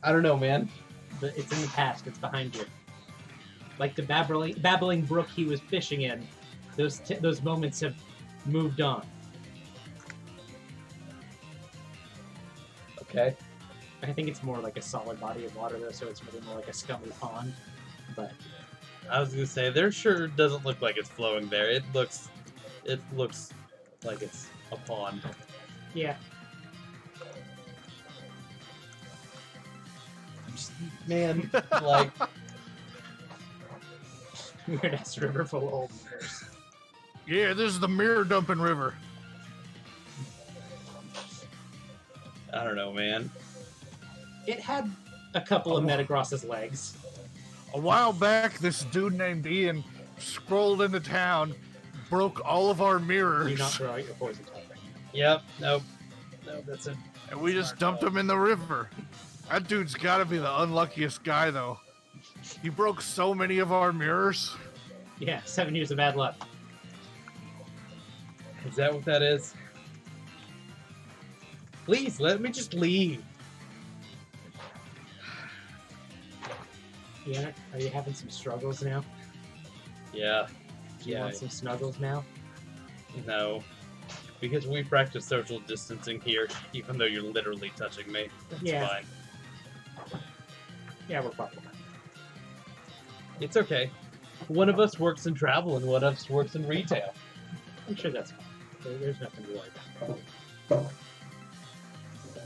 I don't know, man. But it's in the past. It's behind you. Like the babbling brook he was fishing in. Those moments have moved on. Okay. I think it's more like a solid body of water, though, so it's really more like a scummy pond. But I was gonna say there sure doesn't look like it's flowing there. It looks like it's a pond. yeah, Man, like weird ass river full of old mirrors. Yeah, this is the mirror dumping river. I don't know, man. It had a couple of Metagross's legs. A while back, this dude named Ian scrolled into town, broke all of our mirrors, Do not throw out your poison type right now. Yep. Nope. No, that's it. and we just dumped him in the river. That dude's got to be the unluckiest guy, though. He broke so many of our mirrors. Yeah, 7 years of bad luck. Is that what that is? Please let me just leave. Yeah, are you having some struggles now? Yeah. Do you Yeah. want some snuggles now? No. Because we practice social distancing here, even though you're literally touching me. That's Yeah. fine. Yeah, we're probably fine. It's okay. One of us works in travel and one of us works in retail. I'm sure that's fine. There's nothing to worry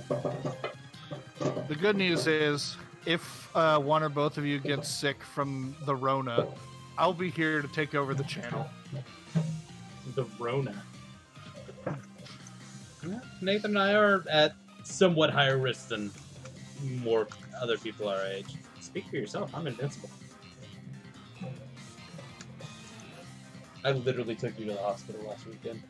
about. The good news is, if one or both of you gets sick from the Rona, I'll be here to take over the channel. The Rona. Nathan and I are at somewhat higher risk than more other people our age. Speak for yourself. I'm invincible. I literally took you to the hospital last weekend.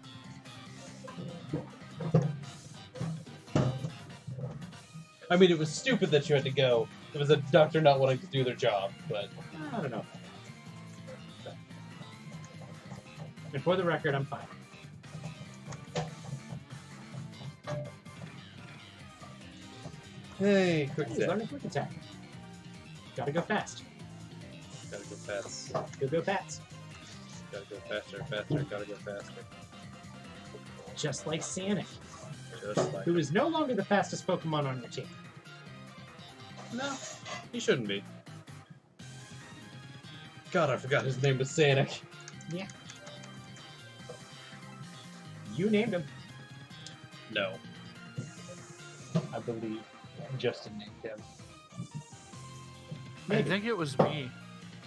I mean, it was stupid that you had to go. It was a doctor not wanting to do their job, but... I don't know. And for the record, I'm fine. Hey, quick He's step. learning quick attack. Gotta go fast. Gotta go fast. Go fast. Gotta go faster, faster, gotta go faster. Just like Sonic, Just like... who is no longer the fastest Pokemon on your team. No, he shouldn't be. God, I forgot his name was Sonic. Yeah. You named him. No. I believe Justin named him. I Maybe. think it was me.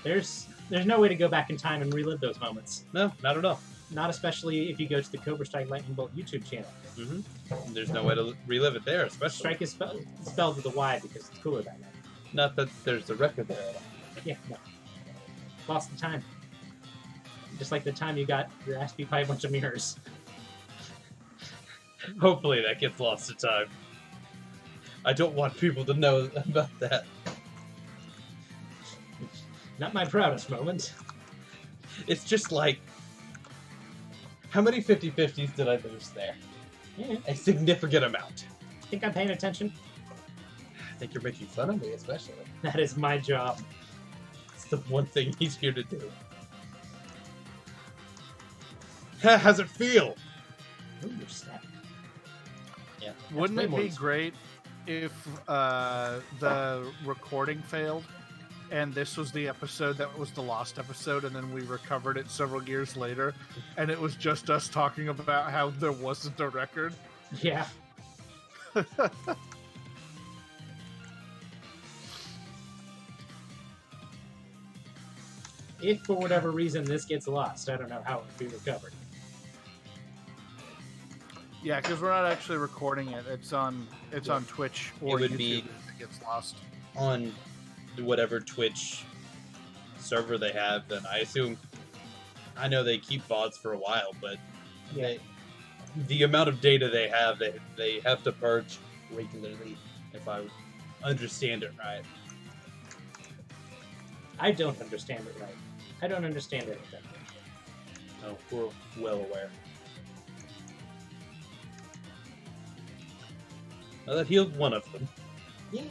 There's no way to go back in time and relive those moments. No, not at all. Not especially if you go to the Cobrastryke Lightningbolt YouTube channel. Mm-hmm. There's no way to relive it there, especially. Strike is spelled with a Y because it's cooler that way. Not that there's a record there at all. Yeah, no. Lost the time. Just like the time you got your ass beat by a bunch of mirrors. Hopefully that gets lost to time. I don't want people to know about that. Not my proudest moment. It's just like... How many 50-50s did I lose there? Yeah. A significant amount. Think I'm paying attention? I think you're making fun of me, especially. That is my job. It's the one thing he's here to do. How's it feel? Ooh, you're snapping. Yeah. Wouldn't way it more be useful. great if the recording failed and this was the episode that was the lost episode, and then we recovered it several years later, and it was just us talking about how there wasn't a record? Yeah. If for whatever reason this gets lost, I don't know how it would be recovered. Yeah, because we're not actually recording it. It's on Twitch or would YouTube be- if it gets lost. On whatever Twitch server they have, then I assume. I know they keep VODs for a while, but Yeah. the amount of data they have to purge regularly, if I understand it right. I don't understand it right. I don't understand anything. Oh, we're well aware. Well, that healed one of them. Yeah.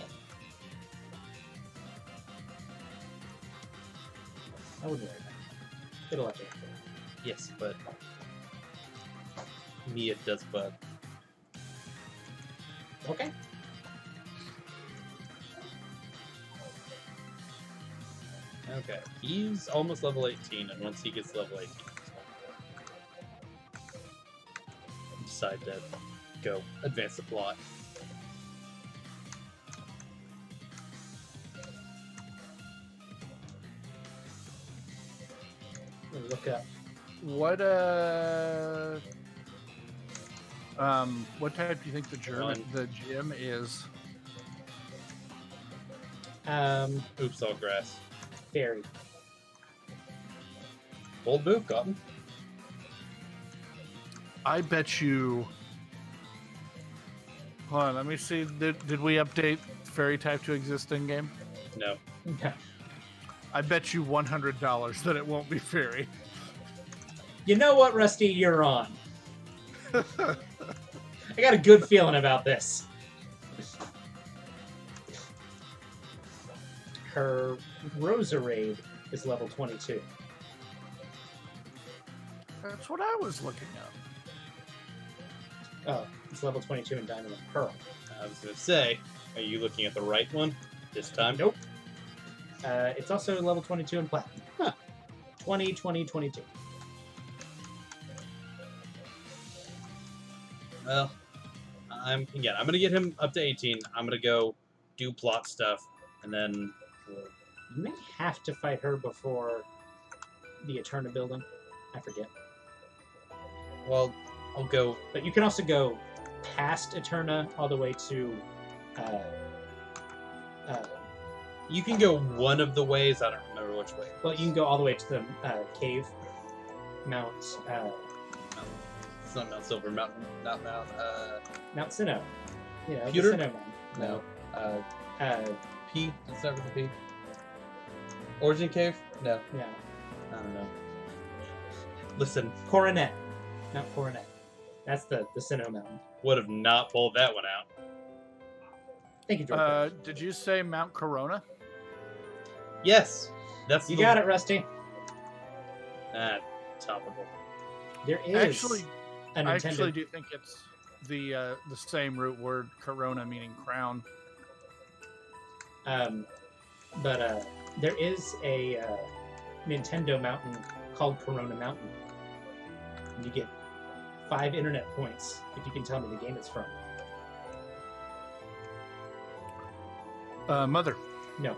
I wouldn't worry about it. It'll let you. Yes, but me it does bug. Okay. Okay, he's almost level 18, and once he gets level 18, decide to go advance the plot. Look up. What type do you think the gym is? Oops, all grass. Fairy. Bold move, Cotton. I bet you. Hold on, let me see. Did we update fairy type to exist in game? No. Okay. I bet you $100 that it won't be fairy. You know what, Rusty? You're on. I got a good feeling about this. Her Roserade is level 22. That's what I was looking at. Oh, it's level 22 in Diamond and Pearl. I was going to say, are you looking at the right one this time? Nope. It's also level 22 in Platinum. Huh. 20, 20, 22. Well, I'm going to get him up to 18. I'm going to go do plot stuff, and then You may have to fight her before the Eterna building. I forget. well, I'll go. But you can also go past Eterna all the way to... You can go one of the ways. I don't remember which way. well, you can go all the way to the cave. Mount... It's not Mount Silver Mountain. Not Mount. Mount Sinnoh. You know, Pewter? the Sinnoh Mountain. No. P. Let's start with the P. Origin Cave? No. Yeah. I don't know. Listen, Coronet. Mount Coronet. That's the Sinnoh Mountain. would have not pulled that one out. Thank you, George. Did you say Mount Corona? Yes, that's You got it, Rusty. Topical. There is Actually, a I Nintendo. actually do think it's the same root word, Corona, meaning crown. But there is a Nintendo mountain called Corona Mountain. You get 5 internet points if you can tell me the game it's from. Mother. No.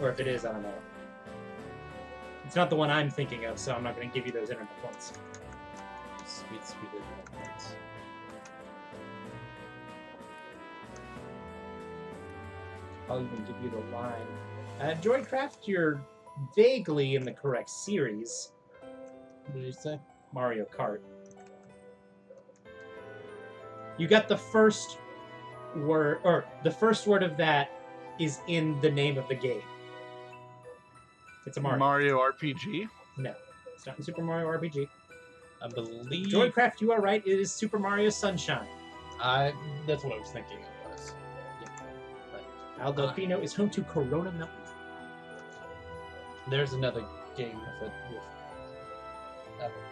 Or if it is, I don't know. It's not the one I'm thinking of, so I'm not going to give you those internet points. Sweet, sweet internet points. I'll even give you the line. Joycraft, you're vaguely in the correct series. What did you say? Mario Kart. You got the first word, or the first word of that is in the name of the game. It's a Mario. Mario RPG. No, it's not in Super Mario RPG. I believe. Joycraft, you are right. It is Super Mario Sunshine. That's what I was thinking it was. Al Delfino is home to Corona Mountain. There's another game with it.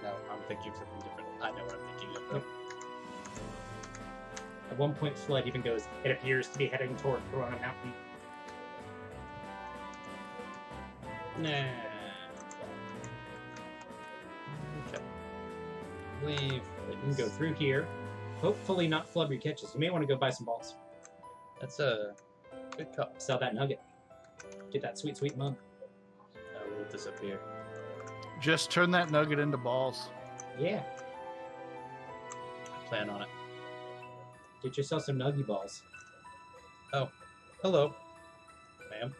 No, I'm thinking of something different. I know what I'm thinking of. Though. At one point, Flood even goes, "It appears to be heading toward Corona Mountain." Nah. Okay. Leave. You can go through here. Hopefully not flubber catches. You may want to go buy some balls. That's a good call. Sell that nugget. Get that sweet, sweet mug. I will disappear. Just turn that nugget into balls. Yeah. Plan on it. Get yourself some nuggy balls. Oh. Hello. Ma'am.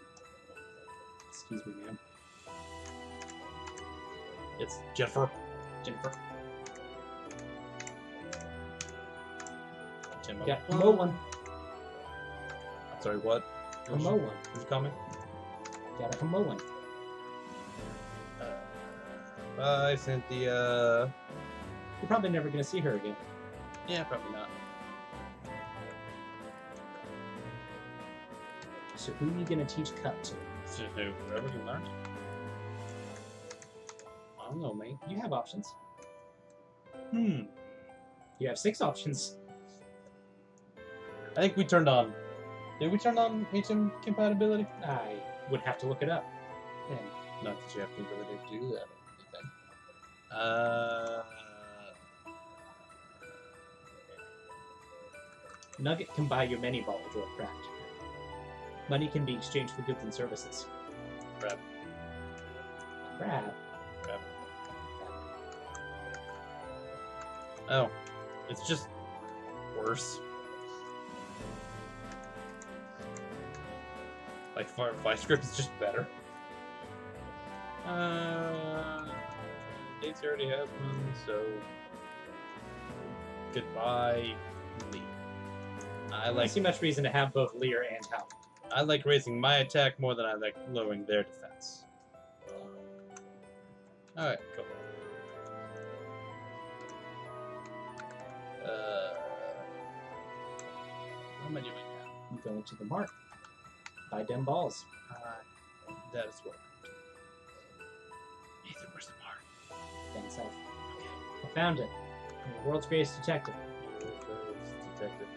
Excuse me, ma'am. It's Jennifer. Jennifer. Jennifer. Got a Mo one. I'm sorry, what? A Mo one. Did you call me? Got a Mo one. Bye, Cynthia. You're probably never going to see her again. Yeah, probably not. So who are you going to teach cut to? It's just whoever can learn. I don't know, mate. You have options. You You have 6 options. I think we turned on. Did we turn on HM compatibility? I would have to look it up. And Not that you have the ability to do that or anything. Nugget can buy you many ball or craft. Money can be exchanged for goods and services. Crap. Crap. Crap. Oh. It's just worse. Like, Vice Script is just better. Dates already has one, so goodbye, Lee. I don't see much reason to have both Lear and Hal. I like raising my attack more than I like lowering their defense. Alright, cool. What am I doing now? You go into the mark. Buy them balls. That is what. Nathan, where's the mark? Down south. I found it. I'm the world's greatest detective. Detective.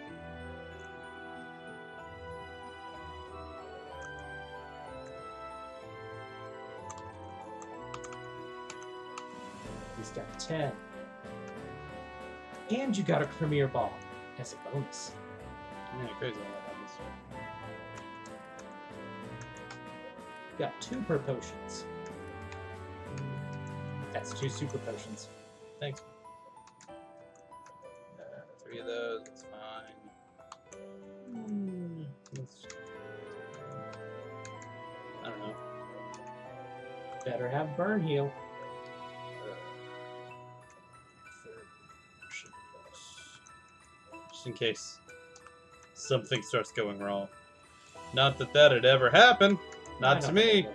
He's got 10. And you got a premier ball as a bonus. Yeah, crazy how that happens. You got 2 per potions. That's 2 super potions. Thanks. 3 of those, that's fine. I don't know. Better have burn heal. Just in case something starts going wrong. Not that that'd ever happen. Not to me. You.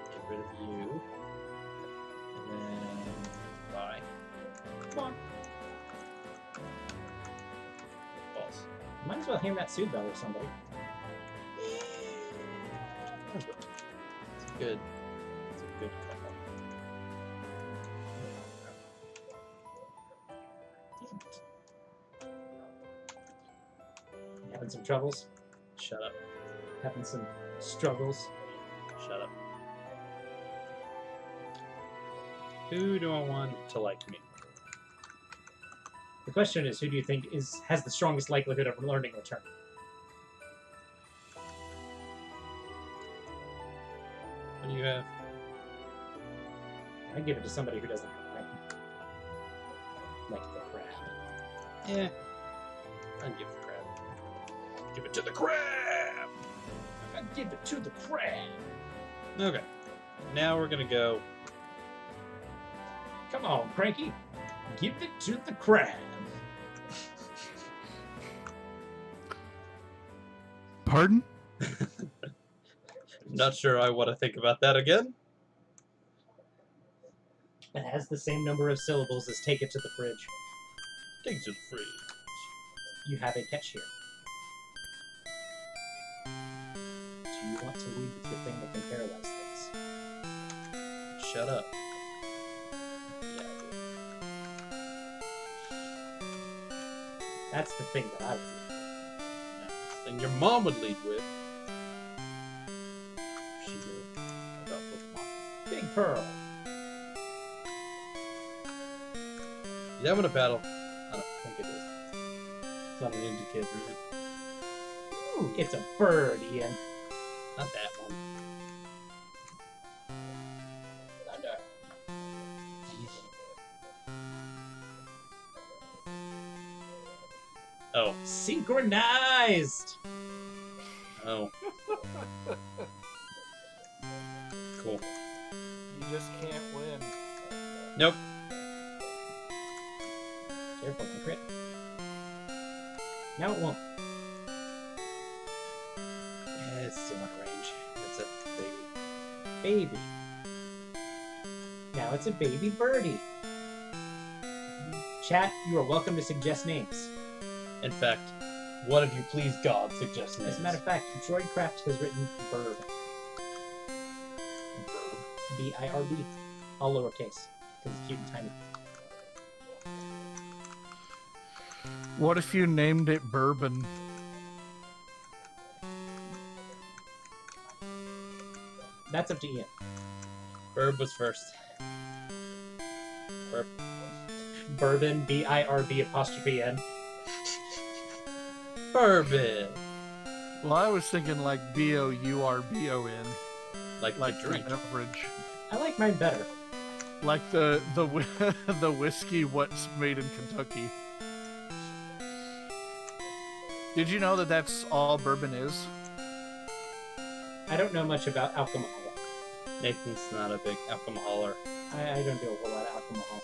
Get rid of you. And then bye. Come on. Balls. Might as well hand that suit belt to somebody. It's good. It's a good couple. Having some troubles. Shut up. Having some struggles. Shut up. Who do I want to like me? The question is, who do you think has the strongest likelihood of learning return? What do you have? I give it to somebody who doesn't have like the crab. Yeah. I'd give the crab. Give it to the crab! I give it to the crab. Okay. Now we're gonna go. Come on, Cranky. Give it to the crab. Pardon? Not sure I want to think about that again. It has the same number of syllables as take it to the fridge. Take it to the fridge. You have a catch here. Do you want to leave with your thing that can paralyze things? shut up. Yeah. That's the thing that I would do. Thing your mom would lead with. She knew about Pokemon. Big Pearl. Is that one a battle? I don't think it is. It's not an indicator, is it? Ooh, it's a bird, Ian. Not that one. Thunder. Oh. Synchronized. Oh. Cool. You just can't win. Nope. Careful, don't crit. Now it won't. Yeah, it's still in range. It's a baby. Baby. Now it's a baby birdie. Chat, you are welcome to suggest names. In fact, one of you, please God, suggest names. As a matter of fact, Droidcraft has written Bird. B-I-R-D. All lowercase. Because it's cute and tiny. What if you named it Bourbon? That's up to Ian. Burb was first. Burb. Bourbon, B-I-R-B apostrophe N. Bourbon. Well, I was thinking like B-O-U-R-B-O-N. Like Like the the drink. beverage. I like mine better. Like the the whiskey what's made in Kentucky. Did you know that that's all bourbon is? I don't know much about alcohol. Nathan's not a big alcoholer. I don't do a whole lot of alcohol.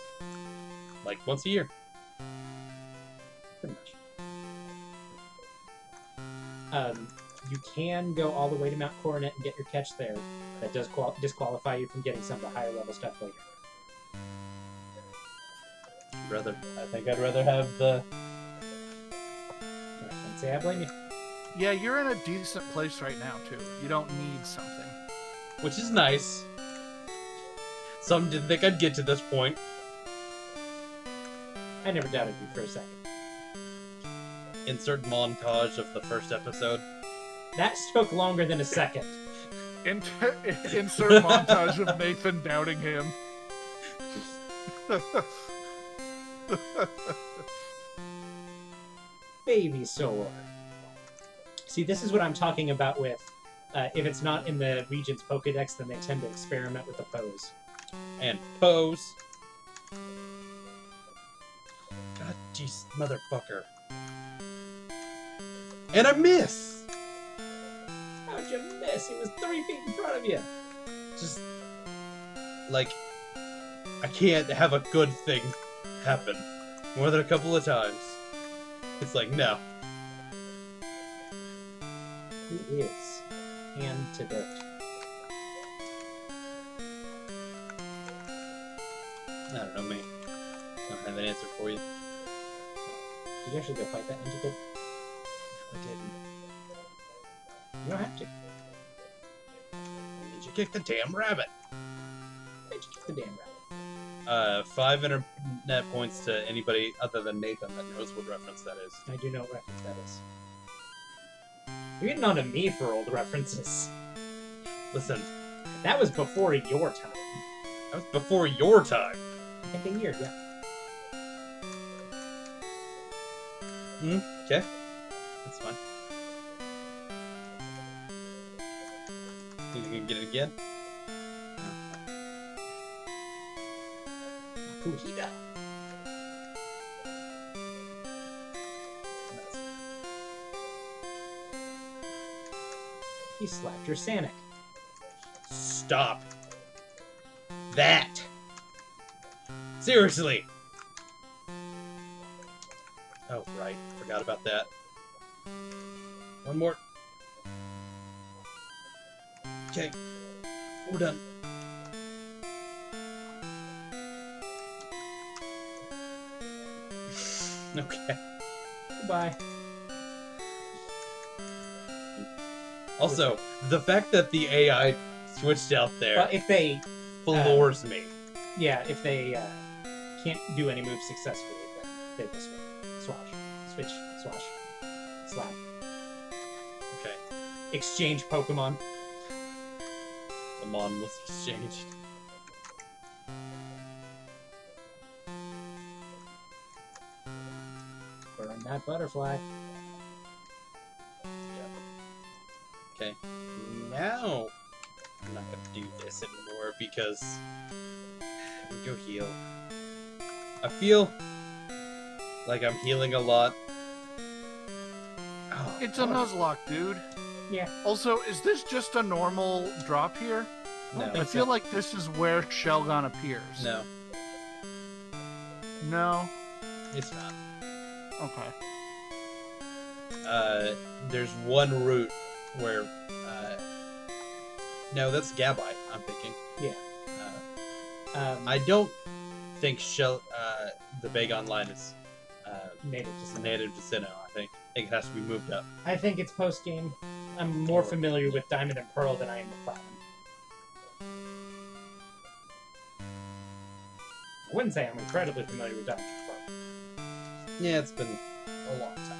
Like once a year. Pretty much. You can go all the way to Mount Coronet and get your catch there. That does disqualify you from getting some of the higher level stuff later. I think I'd rather have the. I can't say I blame you. Yeah, you're in a decent place right now too. You don't need something. Which is nice. Some didn't think I'd get to this point. I never doubted you for a second. Insert montage of the first episode. That took longer than a second. Insert montage of Nathan doubting him. Baby sword. See, this is what I'm talking about with, if it's not in the Regent's Pokedex, then they tend to experiment with the pose. And pose. God, jeez, motherfucker. And I miss! How'd you miss? He was 3 feet in front of you. Just, like, I can't have a good thing happen more than a couple of times. It's like, no. Who is Antidote? I don't know, mate. I don't have an answer for you. Did you actually go fight that Antidote? I didn't. You don't have to. Did you kick the damn rabbit? Why'd you kick the damn rabbit? 5 internet points to anybody other than Nathan that knows what reference that is. I do know what reference that is. You're getting on to me for old references. Listen, That was before your time. that was before your time. I think a year, yeah. Okay. That's fine. Think you can get it again? Kuhida. He slapped your Sanic. Stop. That. Seriously. Oh, right. Forgot about that. One more. Okay. We're done. Okay. Goodbye. Also, the fact that the AI switched out there. Well, if they floors me. Yeah, if they can't do any moves successfully, then they will switch, swash, slap, Okay. exchange Pokemon. The Mon was exchanged. Burn that butterfly. Okay. Now I'm not gonna do this anymore because I'm gonna go heal. I feel like I'm healing a lot. Oh, It's a Nuzlocke, dude. Yeah. Also, is this just a normal drop here? no, I feel like this is where Shelgon appears. no, No? it's not. Okay. There's one route where no, that's Gabite. I'm thinking. Yeah. I don't think the Big Online is Native to Sinnoh. native to Sinnoh. I think it has to be moved up. I think it's post game. I'm more familiar with Diamond and Pearl than I am with Platinum. I wouldn't say I'm incredibly familiar with Diamond and Pearl. Yeah, it's been a long time.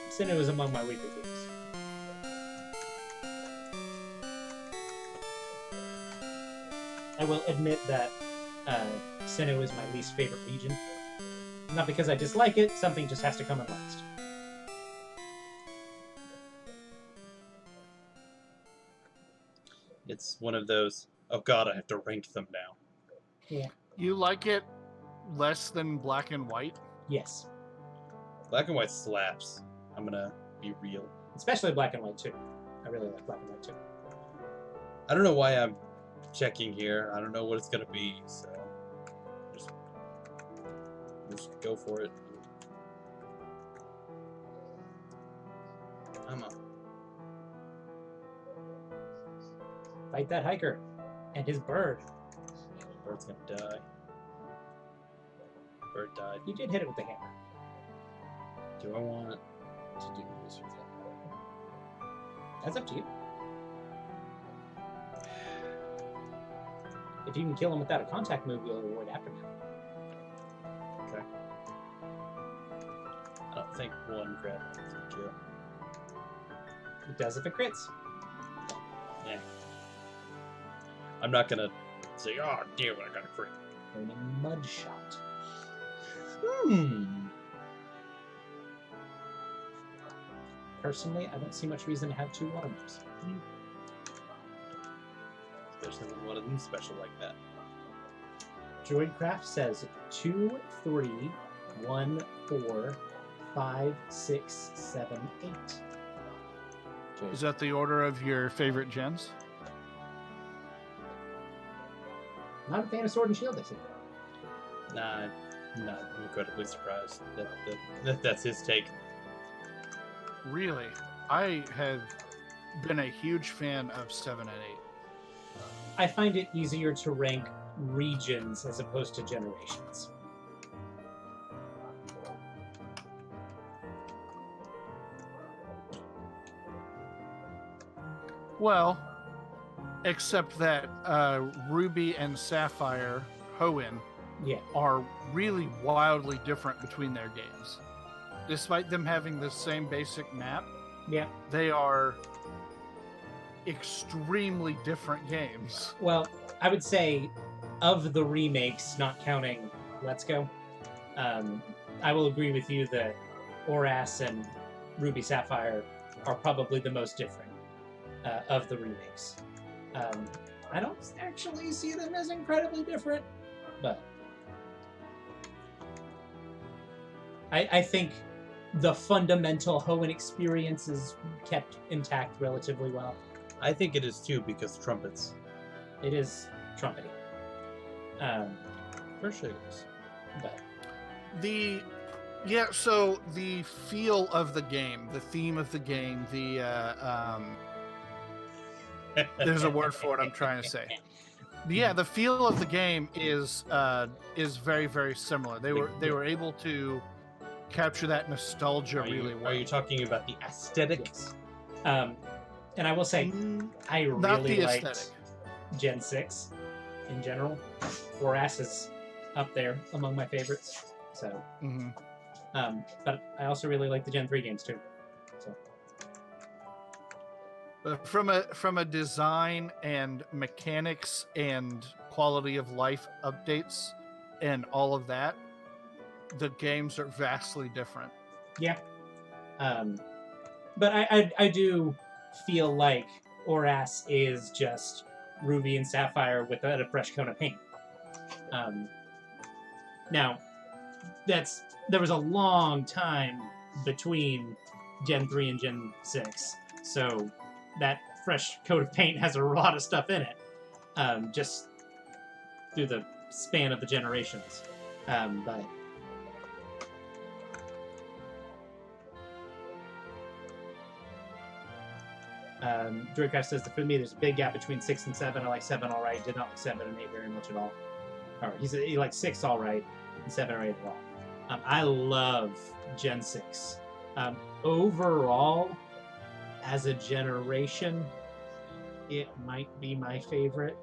Sinnoh is among my weaker games. I will admit that Sinnoh is my least favorite region. Not because I dislike it, something just has to come in last. It's one of those. Oh God, I have to rank them now. Yeah. You like it less than black and white? Yes. Black and white slaps. I'm gonna be real. Especially black and white too. I really like black and white too. I don't know why I'm checking here. I don't know what it's gonna be, so just go for it. Come on. Fight that hiker and his bird. Bird's gonna die. Bird died. You did hit it with the hammer. Do I want to do this with that? That's up to you. If you can kill him without a contact move, you'll avoid aftermath. Okay. I don't think one grab is gonna kill. It does if it crits. Yeah. I'm not gonna say, oh damn it, I got a crit. And a mud shot. Personally, I don't see much reason to have two water moves. There's one of them special like that. Droidcraft says 2, 3, 1, 4, 5, 6, 7, 8. Is that the order of your favorite gens? Not a fan of Sword and Shield, I think. Nah, I'm not incredibly surprised that that's his take. Really? I have been a huge fan of 7 and 8. I find it easier to rank regions as opposed to generations. Well, except that Ruby and Sapphire, Hoenn, Yeah. are really wildly different between their games. Despite them having the same basic map, Yeah. they are extremely different games. Well, I would say of the remakes, not counting Let's Go, I will agree with you that Oras and Ruby Sapphire are probably the most different of the remakes. I don't actually see them as incredibly different, but I think the fundamental Hoenn experience is kept intact relatively well. I think it is too because trumpets. It is trumpeting. For sure. But So the feel of the game, the theme of the game, there's a word for what I'm trying to say. Yeah, the feel of the game is very, very similar. They were able to capture that nostalgia really well. Are you talking about the aesthetic? Yes. And I will say, I Not really the liked. aesthetic. Gen 6 in general. Oras is up there among my favorites. So, but I also really like the Gen 3 games too. So. But from a design and mechanics and quality of life updates and all of that, the games are vastly different. Yeah. But I do feel like Oras is just Ruby and Sapphire with a fresh coat of paint. Now, there was a long time between Gen 3 and Gen 6, so that fresh coat of paint has a lot of stuff in it, just through the span of the generations. But Droidcraft says that for me, there's a big gap between 6 and 7. I like 7 all right, did not like 7 and 8 very much at all. Or he likes 6 all right, and 7 or 8 at all. I love Gen 6. Overall, as a generation, it might be my favorite.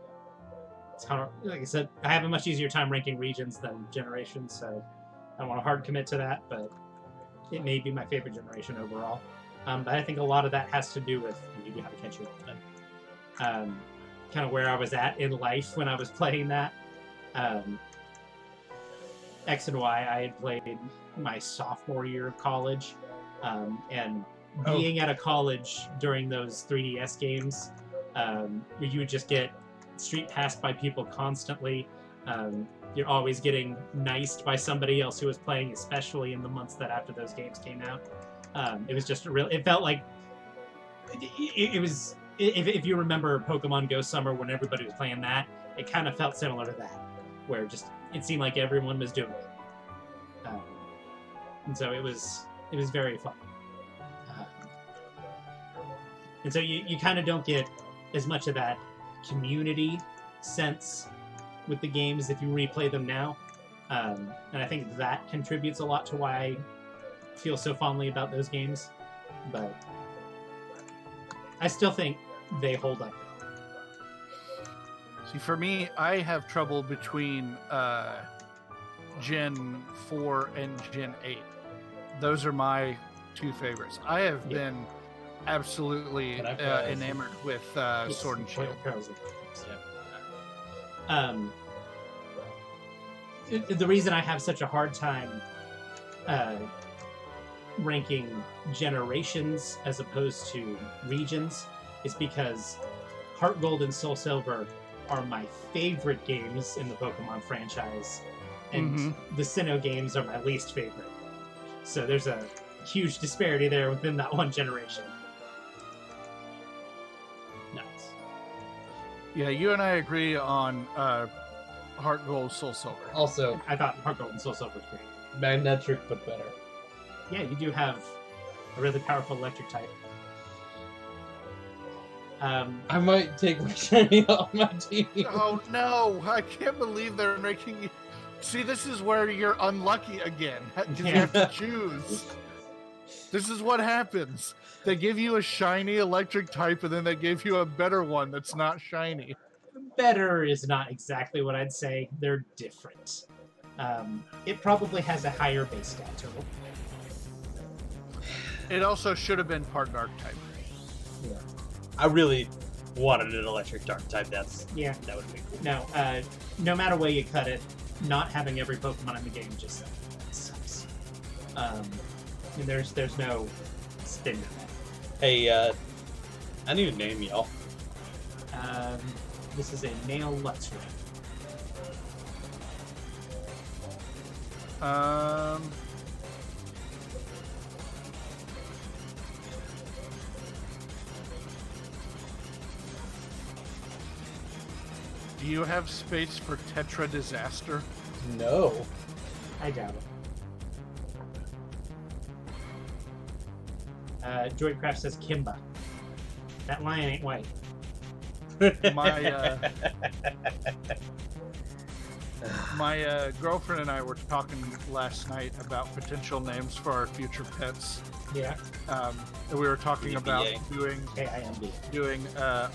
It's hard, like I said, I have a much easier time ranking regions than generations, so I don't want to hard commit to that, but it may be my favorite generation overall. But I think a lot of that has to do with, and you do have a catch up, but kind of where I was at in life when I was playing that. X and Y, I had played my sophomore year of college, and being at a college during those 3DS games, where you would just get street passed by people constantly. You're always getting niced by somebody else who was playing, especially in the months that after those games came out. It was just it felt like it was, if you remember Pokemon Go Summer when everybody was playing that, it kind of felt similar to that, where just it seemed like everyone was doing it. And so it was very fun. And so you kind of don't get as much of that community sense with the games if you replay them now. And I think that contributes a lot to why I feel so fondly about those games. But I still think they hold up. See, for me, I have trouble between Gen 4 and Gen 8. Those are my two favorites. I have been absolutely enamored with Sword and Shield. The reason I have such a hard time ranking generations as opposed to regions is because Heart Gold and Soul Silver are my favorite games in the Pokemon franchise, and the Sinnoh games are my least favorite. So there's a huge disparity there within that one generation. Nice. Yeah, you and I agree on Heart Gold, Soul Silver. Also, I thought Heart Gold and Soul Silver was great. Magnetric, but better. Yeah, you do have a really powerful electric type. I might take my shiny off my team. Oh no! I can't believe they're making you. See, this is where you're unlucky again. Because you have to choose. This is what happens. They give you a shiny electric type, and then they give you a better one that's not shiny. Better is not exactly what I'd say. They're different. It probably has a higher base stat total. It also should have been part dark type. Yeah. I really wanted an electric dark type. That would be cool. No, no matter way you cut it, not having every Pokemon in the game just sucks. And there's no spin to that. Hey, I need a name, y'all. This is a male Luxray. Do you have space for Tetra Disaster? No. I doubt it. Droidcraft says Kimba. That lion ain't white. My girlfriend and I were talking last night about potential names for our future pets. Yeah. And we were talking about doing K-I-M-B.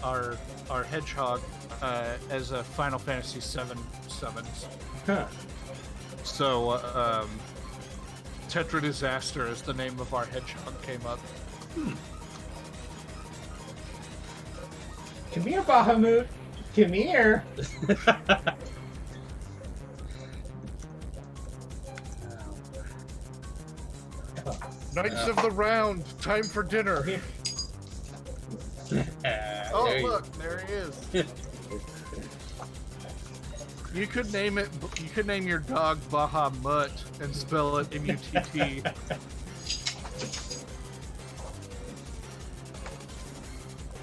our hedgehog as a Final Fantasy VII summons. Huh. So, Tetra Disaster is the name of our hedgehog came up. Come here, Bahamut. Come here. Knights of the Round, time for dinner. Here. Oh, There you- look, there he is. You could name it. You could name your dog Bahamut and spell it M-U-T-T.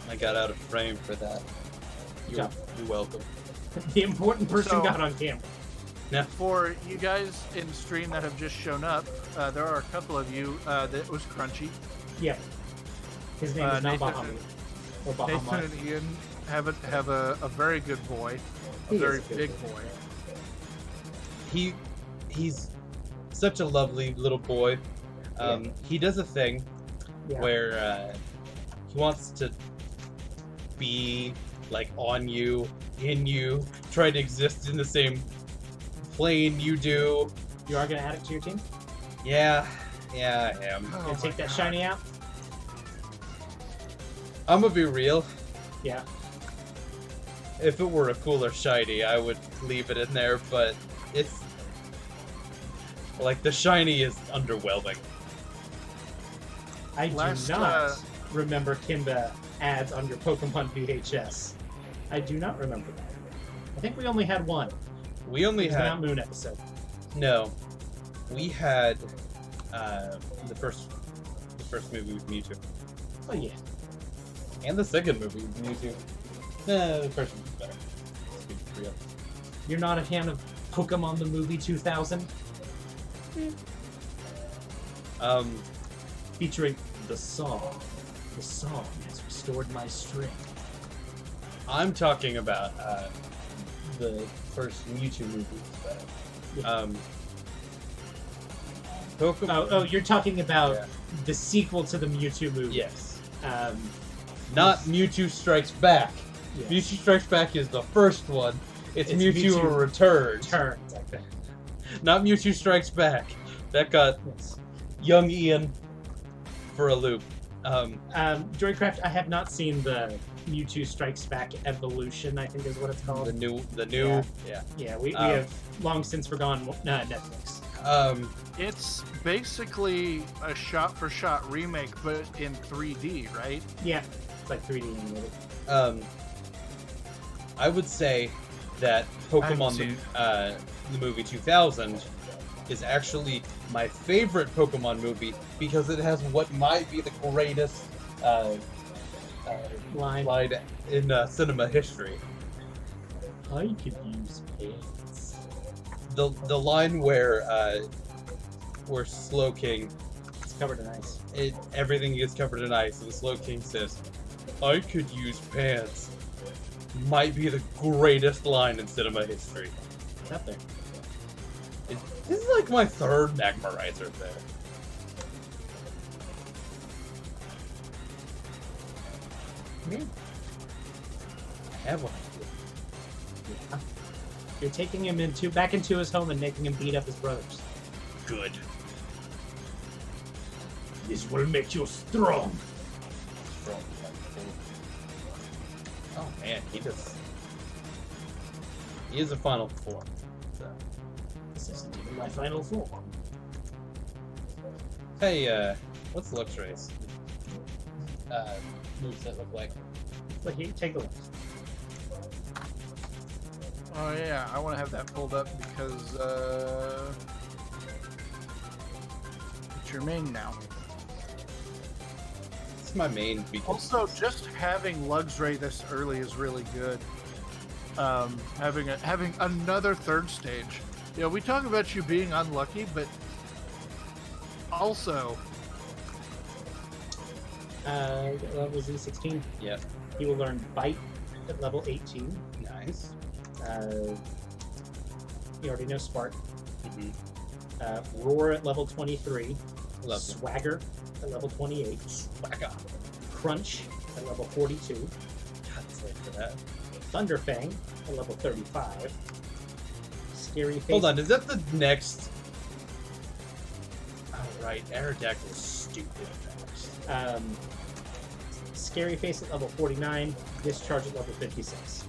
I got out of frame for that. You're welcome. The important person So- got on camera. For you guys in stream that have just shown up, there are a couple of you that was Crunchy. Yeah. His name is not Nathan- Bahamut. Or Nathan Bahamut. and Ian have a very good boy, a He is very a good big boy. He's such a lovely little boy. He does a thing Yeah. where he wants to be like on you, in you, try to exist in the same plane you do. You are gonna add it to your team? Yeah, I am. Oh And take my that God. shiny out? I'm gonna be real. Yeah. If it were a cooler shiny, I would leave it in there, but it's like the shiny is underwhelming. I Last, do not remember Kimba ads on your Pokemon VHS. I do not remember that. I think we only had one. We only It was the had Mount Moon episode. no. We had the first movie with Mewtwo, Oh yeah. and the second movie with Mewtwo. The first one was better. Let's be real. You're not a fan of Pokemon the Movie 2000? Featuring the song. The song has restored my strength. I'm talking about the first Mewtwo movie was better. Pokemon. Oh, you're talking about Yeah. the sequel to the Mewtwo movie. Yes. Yes. Not Mewtwo Strikes Back. Yes. Mewtwo Strikes Back is the first one. It's It's Mewtwo, Mewtwo Returns. Turns, I think. Not Mewtwo Strikes Back. That got Yes. young Ian for a loop. Joycraft, I have not seen the Mewtwo Strikes Back Evolution, I think is what it's called. The new, yeah. Yeah, we Um, have long since forgone Netflix. It's basically a shot-for-shot remake, but in 3D, right? Yeah, it's like 3D animated. I would say that haven't Pokemon seen the movie 2000 is actually my favorite Pokemon movie because it has what might be the greatest Line. line in cinema history. I could use pants. The line where Slowking, It's covered in ice. everything gets covered in ice, and Slowking says, "I could use pants," might be the greatest line in cinema history. It's up there. This is like my third Magmarizer there. Yeah. I have one. Yeah. You're taking him back into his home and making him beat up his brothers. Good. This will make you strong. Strong. Oh man, he is a final form. So. This isn't even my final form. Hey, what's Luxray's moveset look like? Look, here, take a look. Oh yeah, I want to have that pulled up because it's your main now. It's my main because Also, just having Luxray this early is really good. Having another third stage. You know, we talk about you being unlucky, but also Level Z16. yeah, He will learn Bite at level 18. nice. You already know Spark. Mm-hmm. Roar at level 23. Love it. Swagger at level 28. Whack up. Crunch at level 42. God, sake for that. Thunderfang at level 35. Scary Face. Hold on, is that the next? Oh, right, Aerodactyl is stupid fast. Scary Face at level 49. Discharge at level 56.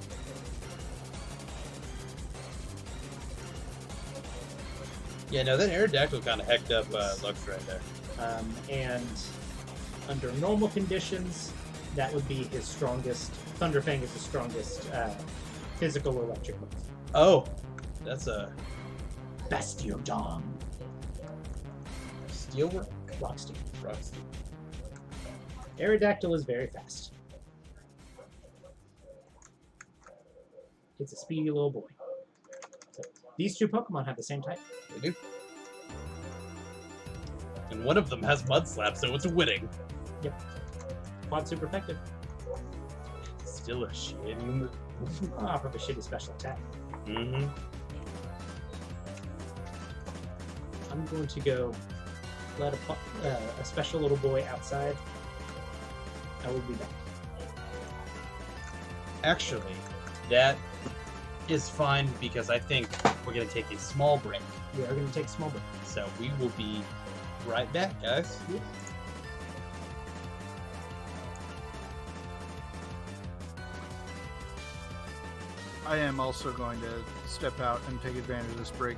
Yeah, no, that Aerodactyl kind of hecked up Lux right there. And under normal conditions, that would be his strongest. Thunderfang is his strongest physical electric move. Oh, that's a Bastiodon. Steelwork? Rock Steel. Rock Steel. Aerodactyl is very fast. It's a speedy little boy. So, these two Pokemon have the same type. They do. And one of them has Mud Slap, so it's winning. Yep. Quad super effective. Still a shitty move. Off of a shitty special attack. Mm-hmm. I'm going to go let a special little boy outside. I will be back. Actually, that is fine because I think we're going to take a small break. We are going to take a small break. So we will be right back, guys. Yep. I am also going to step out and take advantage of this break.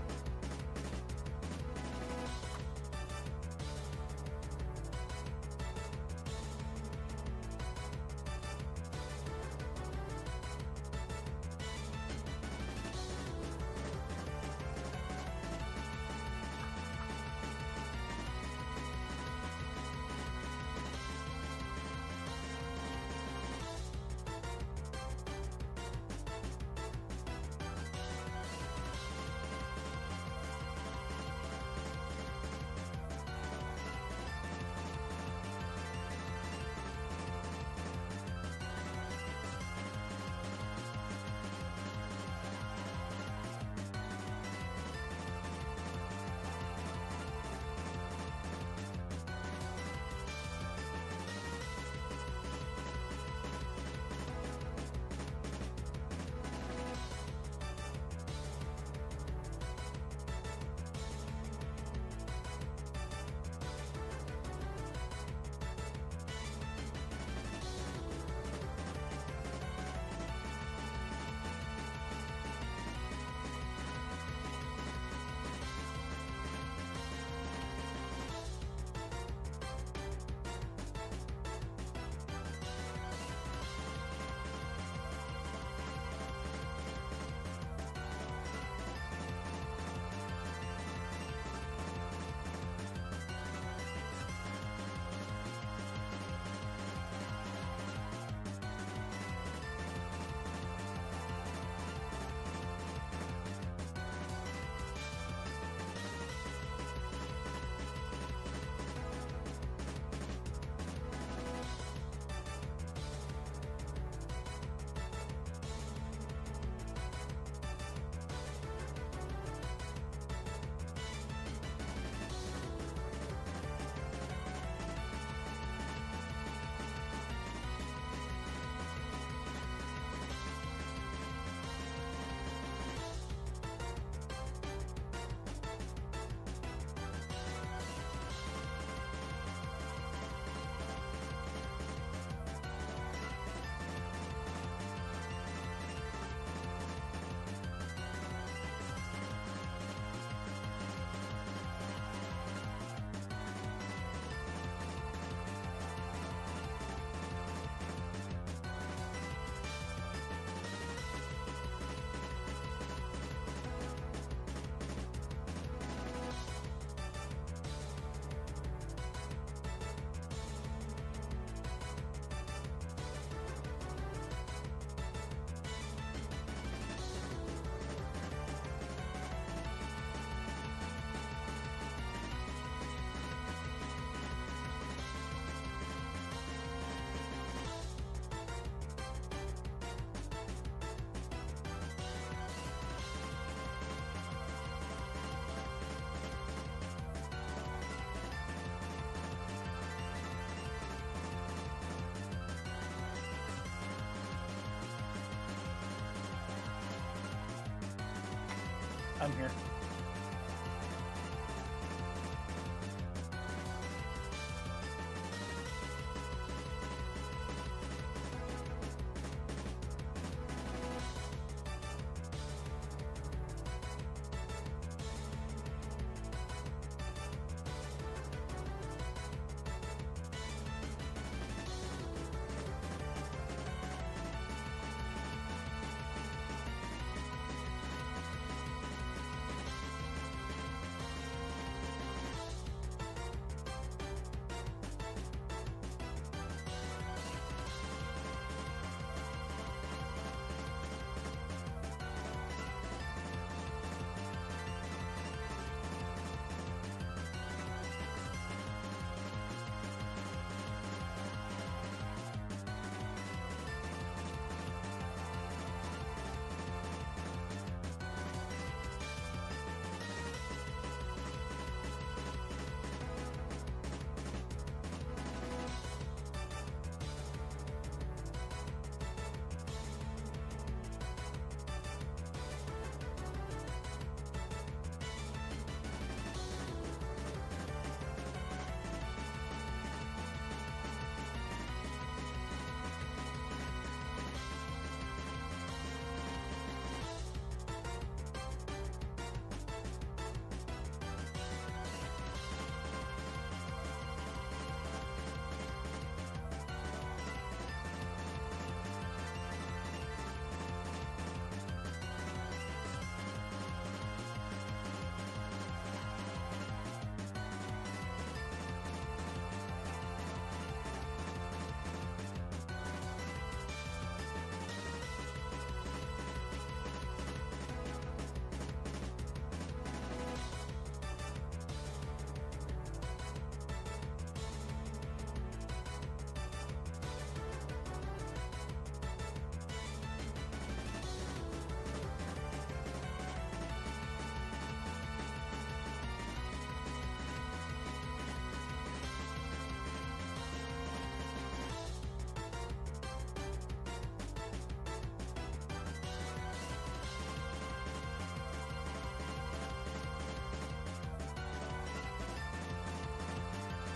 I'm here.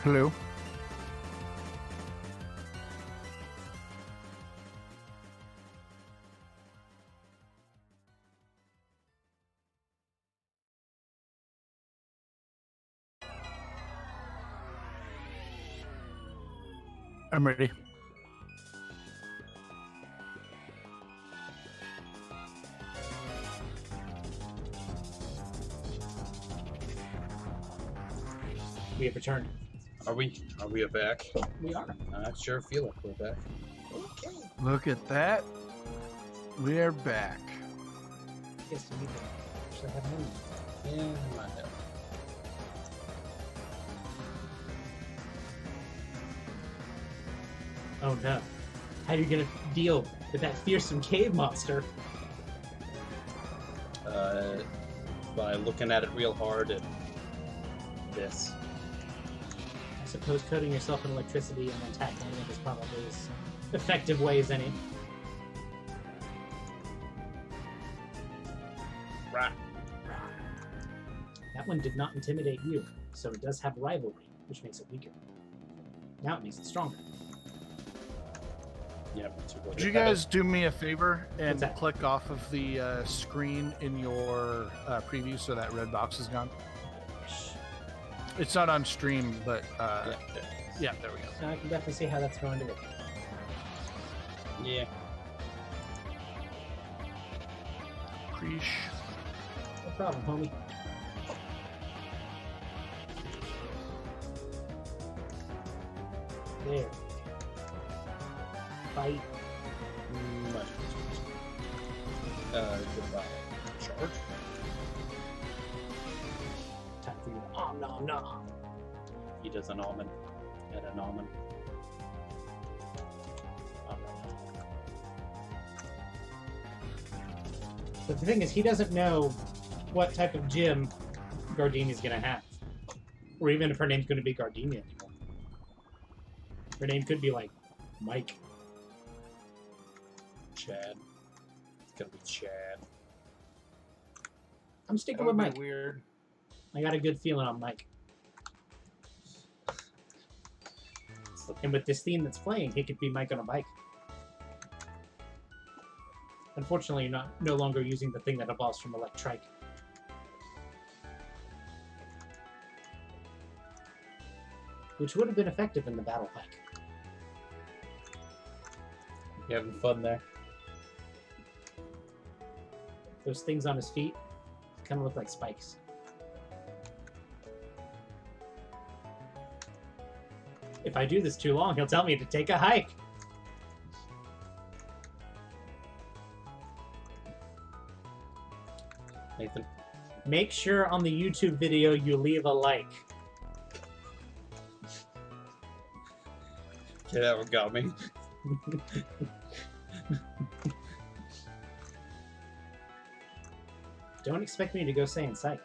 Hello. I'm ready. We have returned. Are we back? We are. I sure feel like we're back. Okay. Look at that. We're back. Yes, we need to actually have him. Yeah, might have. Oh no. How are you gonna deal with that fearsome cave monster? By looking at it real hard and this. I suppose coating yourself in electricity and then tackling it is probably as effective way as any. Right. That one did not intimidate you, so it does have rivalry, which makes it weaker. Now it makes it stronger. Yeah, Could you guys do me a favor and What's that? click off of the screen in your preview so that red box is gone? It's not on stream, but yeah, there we go. So I can definitely see how that's going to work. Yeah. Preesh. No problem, homie. There. Fight. Much. Goodbye. Charge. Time for you to om nom nom. He does an almond and an almond. Nom, nom, nom. But the thing is, he doesn't know what type of gym Gardenia's gonna have. Or even if her name's gonna be Gardenia anymore. Her name could be like Mike. Chad. It's gonna be Chad. I'm sticking That with would be Mike. weird. I got a good feeling on Mike. And with this theme that's playing, he could be Mike on a bike. Unfortunately, you're no longer using the thing that evolves from Electrike. Which would have been effective in the battle bike. You having fun there? Those things on his feet kind of look like spikes. If I do this too long, he'll tell me to take a hike. Nathan. Make sure on the YouTube video you leave a like. Okay, that one got me. Don't expect me to go saying psych.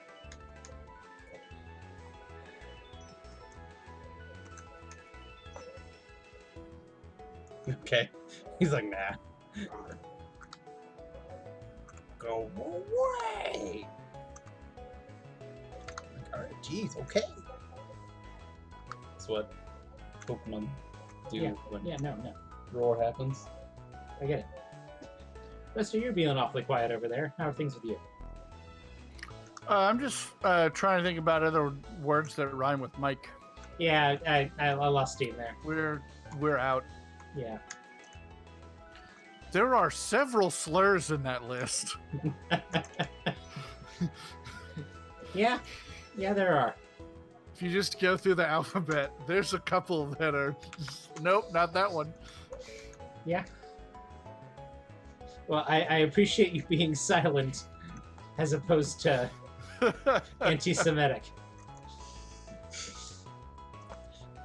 Okay. He's like, nah. Go away. Alright, jeez, okay. That's what Pokemon do when No. roar happens. I get it. Lester, you're being awfully quiet over there. How are things with you? I'm just trying to think about other words that rhyme with Mike. Yeah, I lost steam there. We're out. Yeah. There are several slurs in that list. Yeah, there are. If you just go through the alphabet, there's a couple that are nope, not that one. Yeah. Well, I appreciate you being silent as opposed to anti-Semitic.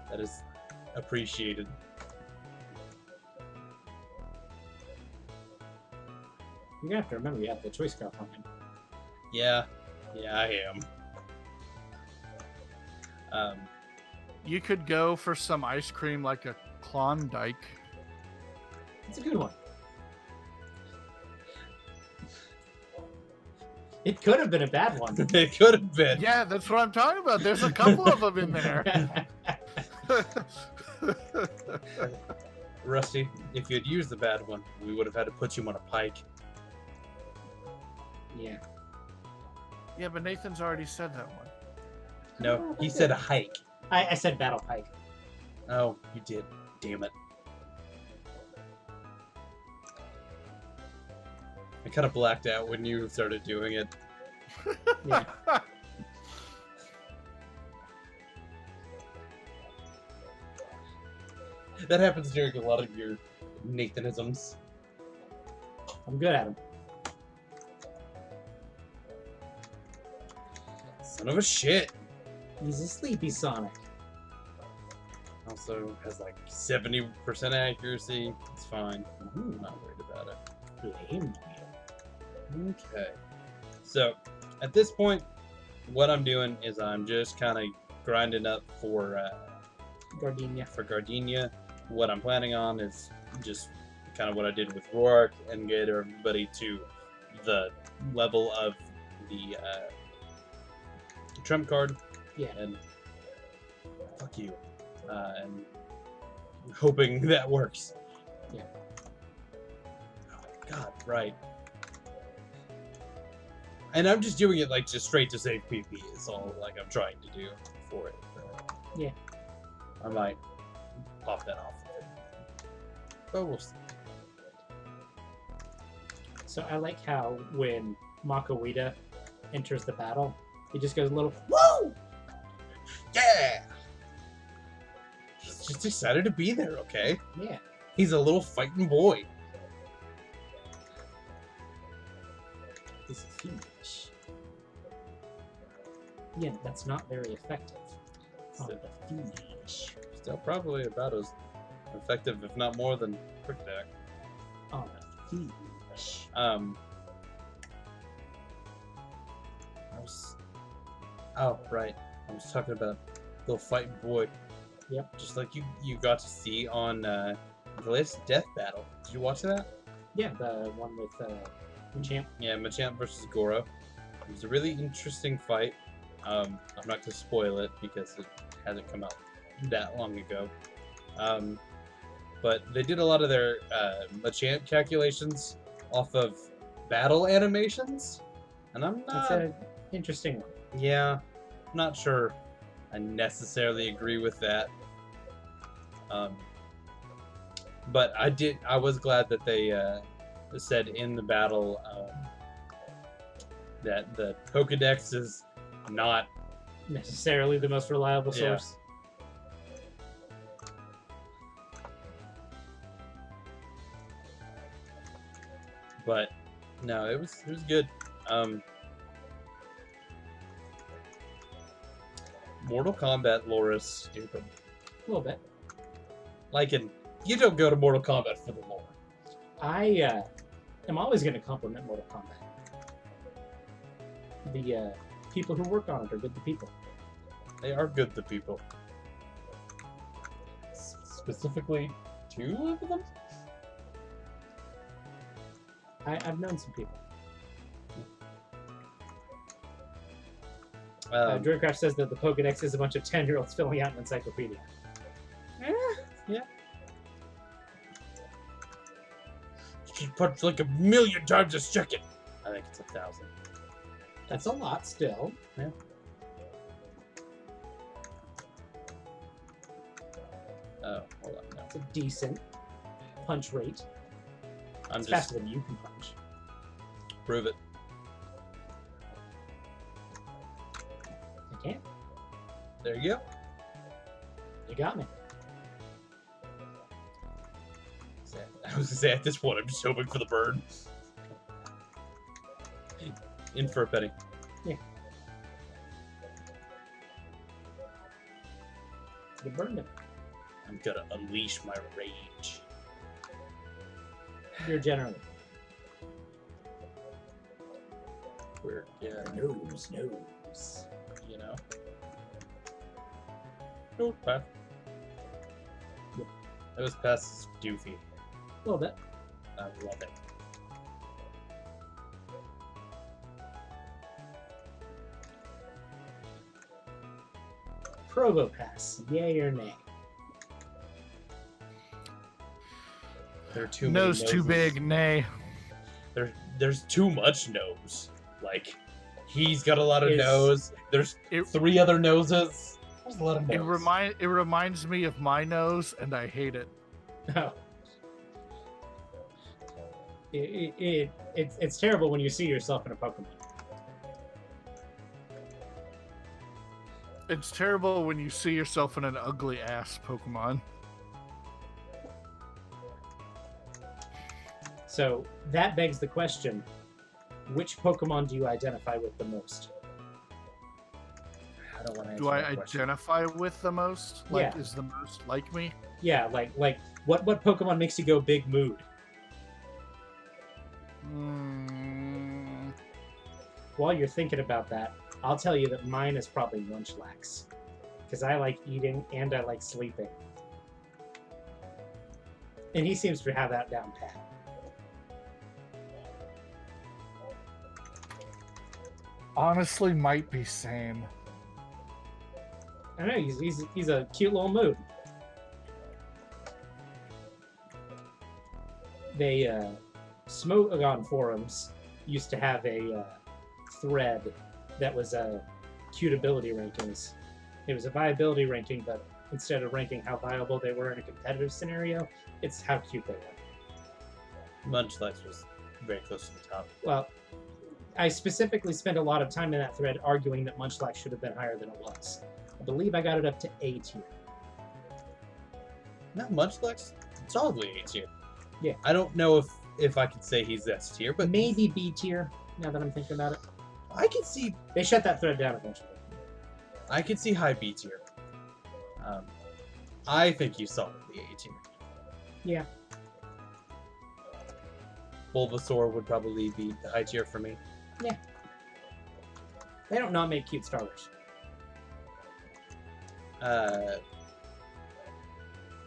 That is appreciated. You're gonna have to remember you have the choice scarf on him. Yeah, I am. You could go for some ice cream like a Klondike. It's a good one. It could have been a bad one. It could have been. Yeah, that's what I'm talking about. There's a couple of them in there. Rusty, if you had used the bad one, we would have had to put you on a pike. Yeah. Yeah, but Nathan's already said that one. No, he said a hike. I said battle pike. Oh, you did. Damn it. I kind of blacked out when you started doing it. Yeah. That happens during a lot of your Nathanisms. I'm good at them. Son of a shit. He's a sleepy Sonic. Also has like 70% accuracy. It's fine. I'm not worried about it. Blame you. Okay. So, at this point, what I'm doing is I'm just kind of grinding up for Gardenia. What I'm planning on is just kind of what I did with Rourke and get everybody to the level of the trump card. Yeah. And fuck you. And hoping that works. Yeah. Oh my god, right. And I'm just doing it like just straight to save PP is all like I'm trying to do for it. Yeah. I might pop that off. But we'll see. So I like how when Makawita enters the battle, he just goes a little, woo! Yeah! He's just excited to be there, okay? Yeah. He's a little fighting boy. Is fiendish. Yeah, that's not very effective. On the fiendish. Still probably about as effective, if not more, than Quick Attack. On the fiendish. Oh, right. I was talking about little fighting boy. Yep. Just like you got to see on the latest Death Battle. Did you watch that? Yeah, the one with Machamp. Yeah, Machamp versus Goro. It was a really interesting fight. I'm not going to spoil it because it hasn't come out that long ago. But they did a lot of their Machamp calculations off of battle animations, and I'm That's not. an interesting one. Yeah, not sure I necessarily agree with that. But I was glad that they said in the battle that the Pokedex is not Necessarily the most reliable Yeah. source. But no, it was good. Mortal Kombat lore is stupid. A little bit. Like, you don't go to Mortal Kombat for the lore. I am always going to compliment Mortal Kombat. The people who work on it are good people. They are good, the people. Specifically, 2 of them? I've known some people. Dreamcraft says that the Pokedex is a bunch of 10-year-olds filling out an encyclopedia. Yeah. She punched like 1,000,000 times to check it. I think it's 1,000. That's a lot still. Yeah. Oh, hold on. No. It's a decent punch rate. I'm It's just faster than you can punch. prove it. I can't. There you go. You got me. I was gonna say at this point, I'm just hoping for the bird. In for a penny. Yeah. The burn. I'm gonna unleash my rage. You're generally. Weird, yeah, Nose. you know. Oh, path. Yeah. That was past doofy. A little bit. I love it. Probopass. Yay or nay? There are too Nose many too noses. big, nay. There's too much nose. Like, he's got a lot of Is- nose. There's It- 3 other noses. There's a lot of nose. It reminds me of my nose, and I hate it. Oh. It's terrible when you see yourself in a Pokemon. It's terrible when you see yourself in an ugly ass Pokemon. So that begs the question, which Pokemon do you identify with the most? I don't want to answer Do I that question. identify with the most? Like, Yeah. is the most like me? Yeah, like what Pokemon makes you go big mood? Mm, While you're thinking about that, I'll tell you that mine is probably Munchlax. Because I like eating and I like sleeping. And he seems to have that down pat. honestly, might be same. I know, he's a cute little mood. They, Smogon forums used to have a thread that was cute ability rankings. It was a viability ranking, but instead of ranking how viable they were in a competitive scenario, it's how cute they were. Munchlax was very close to the top. Well, I specifically spent a lot of time in that thread arguing that Munchlax should have been higher than it was. I believe I got it up to A tier. Not Munchlax, solidly A tier. Yeah. I don't know if I could say he's S tier, but Maybe B tier, now that I'm thinking about it. I could see They shut that thread down eventually. high B tier. I think he's solidly A tier. Yeah. Bulbasaur would probably be the high tier for me. They don't not make cute starters.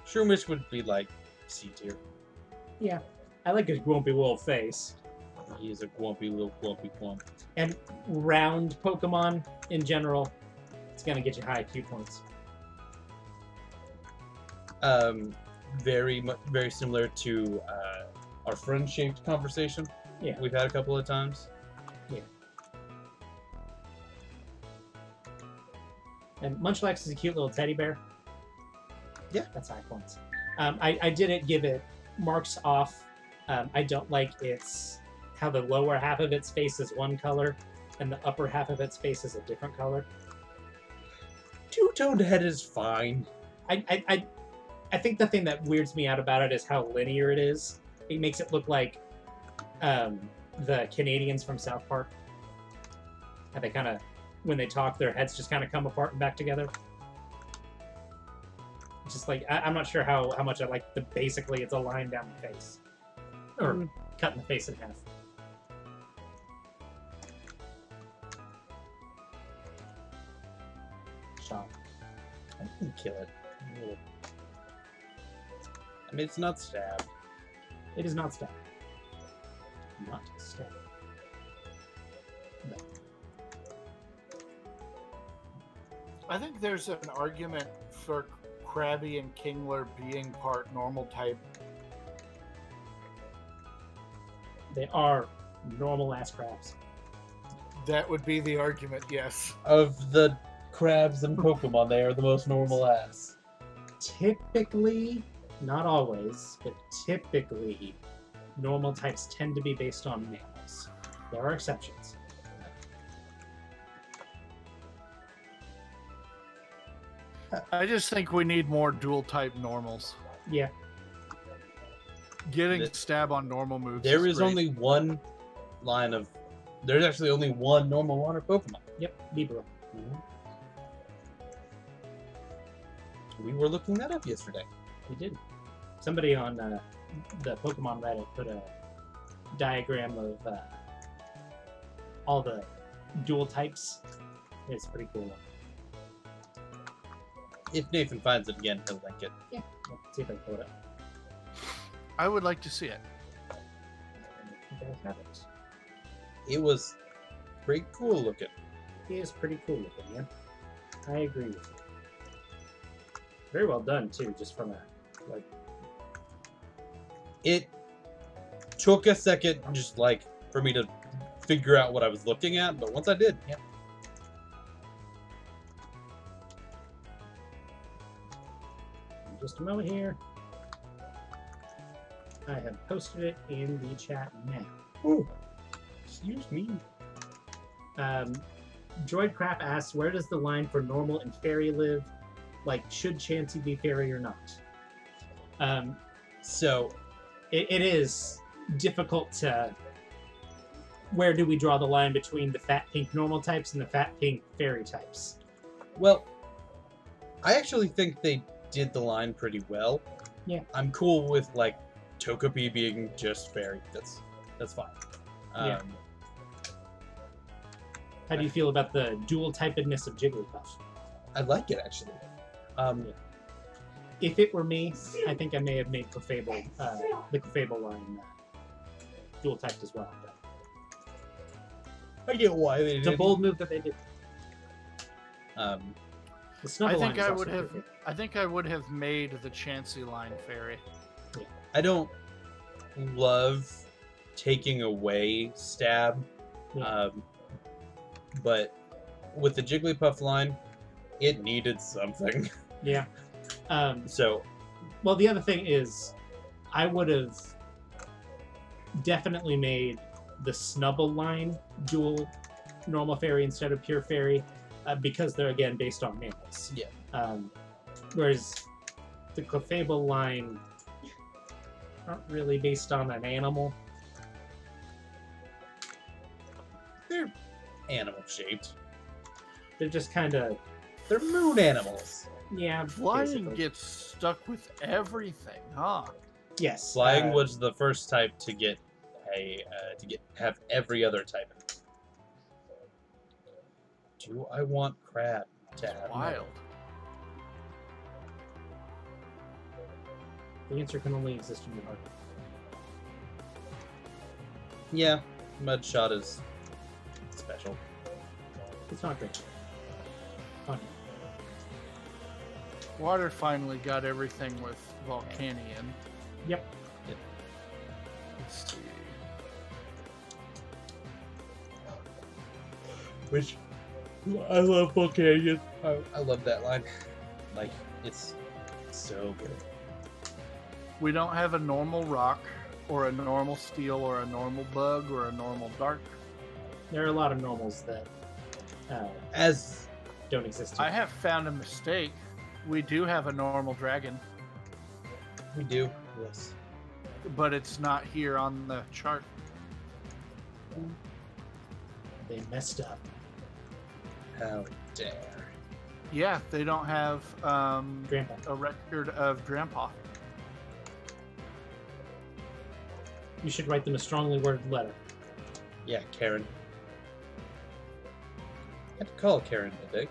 Shroomish would be like C tier. Yeah. I like his grumpy little face. He is a grumpy little grumpy clump. And round Pokemon in general, it's gonna get you high IQ points. Very similar to our friend-shaped conversation. Yeah. We've had a couple of times. Yeah. And Munchlax is a cute little teddy bear. Yeah. That's high points. I didn't give it marks off. I don't like how the lower half of its face is one color and the upper half of its face is a different color. Two-toned head is fine. I think the thing that weirds me out about it is how linear it is. It makes it look like the Canadians from South Park. How they kind of, when they talk, their heads just kind of come apart and back together. Just like, I'm not sure how much I like the basically it's a line down the face. Or cutting the face in half. Shot. I can kill it. I mean, it's not stab. It is not stab. Not stab. No. I think there's an argument for Krabby and Kingler being part normal type. They are normal-ass crabs. That would be the argument, yes. Of the crabs and Pokemon, they are the most normal ass. Typically, not always, but typically, normal types tend to be based on mammals. There are exceptions. I just think we need more dual type normals. Yeah. Getting stab on normal moves. There is great. only one line of. There's actually only one normal water Pokemon. Yep, Libra. We were looking that up yesterday. We did. Somebody on the Pokemon Reddit put a diagram of all the dual types. It's pretty cool. If Nathan finds it again, he'll link it. Yeah, let's see if I can pull it up. I would like to see it. I think I have it. It was pretty cool looking. It is pretty cool looking, yeah. I agree with you. Very well done too, just from a like. It took a second, just like for me to figure out what I was looking at, but once I did, yeah. Just a moment here. I have posted it in the chat now. Ooh, excuse me. Droidcrap asks, where does the line for normal and fairy live? Like, should Chansey be fairy or not? So, it is difficult to... Where do we draw the line between the fat pink normal types and the fat pink fairy types? well, I actually think they did the line pretty well. Yeah. I'm cool with like Togepi being just fairy. That's fine. Yeah. How do you feel about the dual typedness of Jigglypuff? I like it actually. If it were me, I think I may have made Clefable, the Clefable line dual typed as well. But I get why they did. it's a bold move that they did. The Snubble line is also pretty I think I would have made the Chansey line fairy. I don't love taking away stab, Yeah. but with the Jigglypuff line, it needed something. Yeah. So, Well, the other thing is, I would have definitely made the Snubble line dual normal fairy instead of pure fairy, because they're again based on mammals. yeah. Whereas the Clefable line aren't really based on an animal. They're animal shaped. They're just kind of, They're moon animals. yeah. Flying basically. gets stuck with everything, huh? Yes. Flying was the first type to get have every other type. Do I want crab to have? Wild. The answer can only exist in your heart. Yeah, Mudshot is special. It's not great. Oh, no. Water finally got everything with Volcanion. Yep. Let's see. Which I love Volcanion. I love that line. Like, it's so good. We don't have a normal rock, or a normal steel, or a normal bug, or a normal dark. There are a lot of normals that As don't exist. I have found a mistake. We do have a normal dragon, we do, yes. but it's not here on the chart. They messed up. How dare. Yeah, they don't have Grandpa. a record of Grandpa. You should write them a strongly worded letter. Yeah, Karen. I had to call Karen today.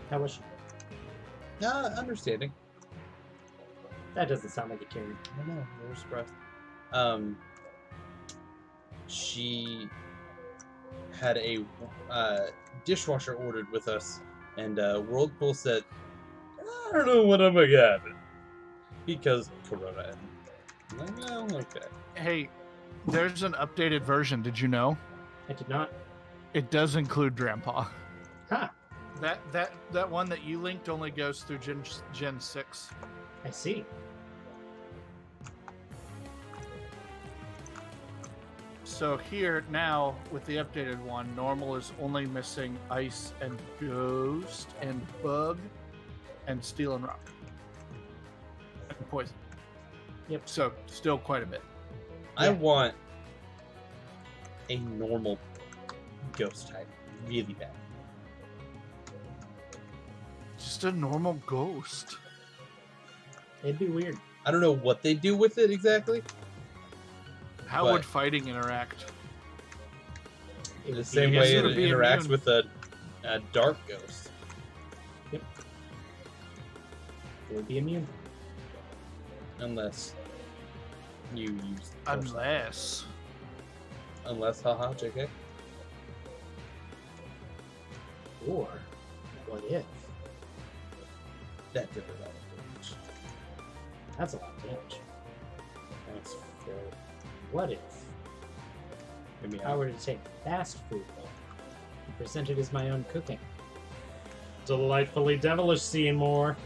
How was she? Understanding. That doesn't sound like a Karen. I don't know. We're surprised. She had a dishwasher ordered with us, and Whirlpool said, "I don't know what I'm gonna get because Corona." And I'm like, well, okay. Hey, there's an updated version. Did you know? I did not. It does include Grandpa. Huh. That one that you linked only goes through Gen 6. I see. So here now with the updated one, normal is only missing ice and ghost and bug and steel and rock and poison. Yep. So still quite a bit. I Yeah. want a normal ghost type really bad. Just a normal ghost. It'd be weird. I don't know what they do with it exactly. How But- would fighting interact? It The would same be, guess way it it would be interacts immune. with a dark ghost. it would be immune. Unless you use Unless haha, JK. Or what if? That did a lot of damage. That's a lot of damage. That's fair. What if Maybe I were to take fast food and present it as my own cooking? Delightfully devilish, Seymour.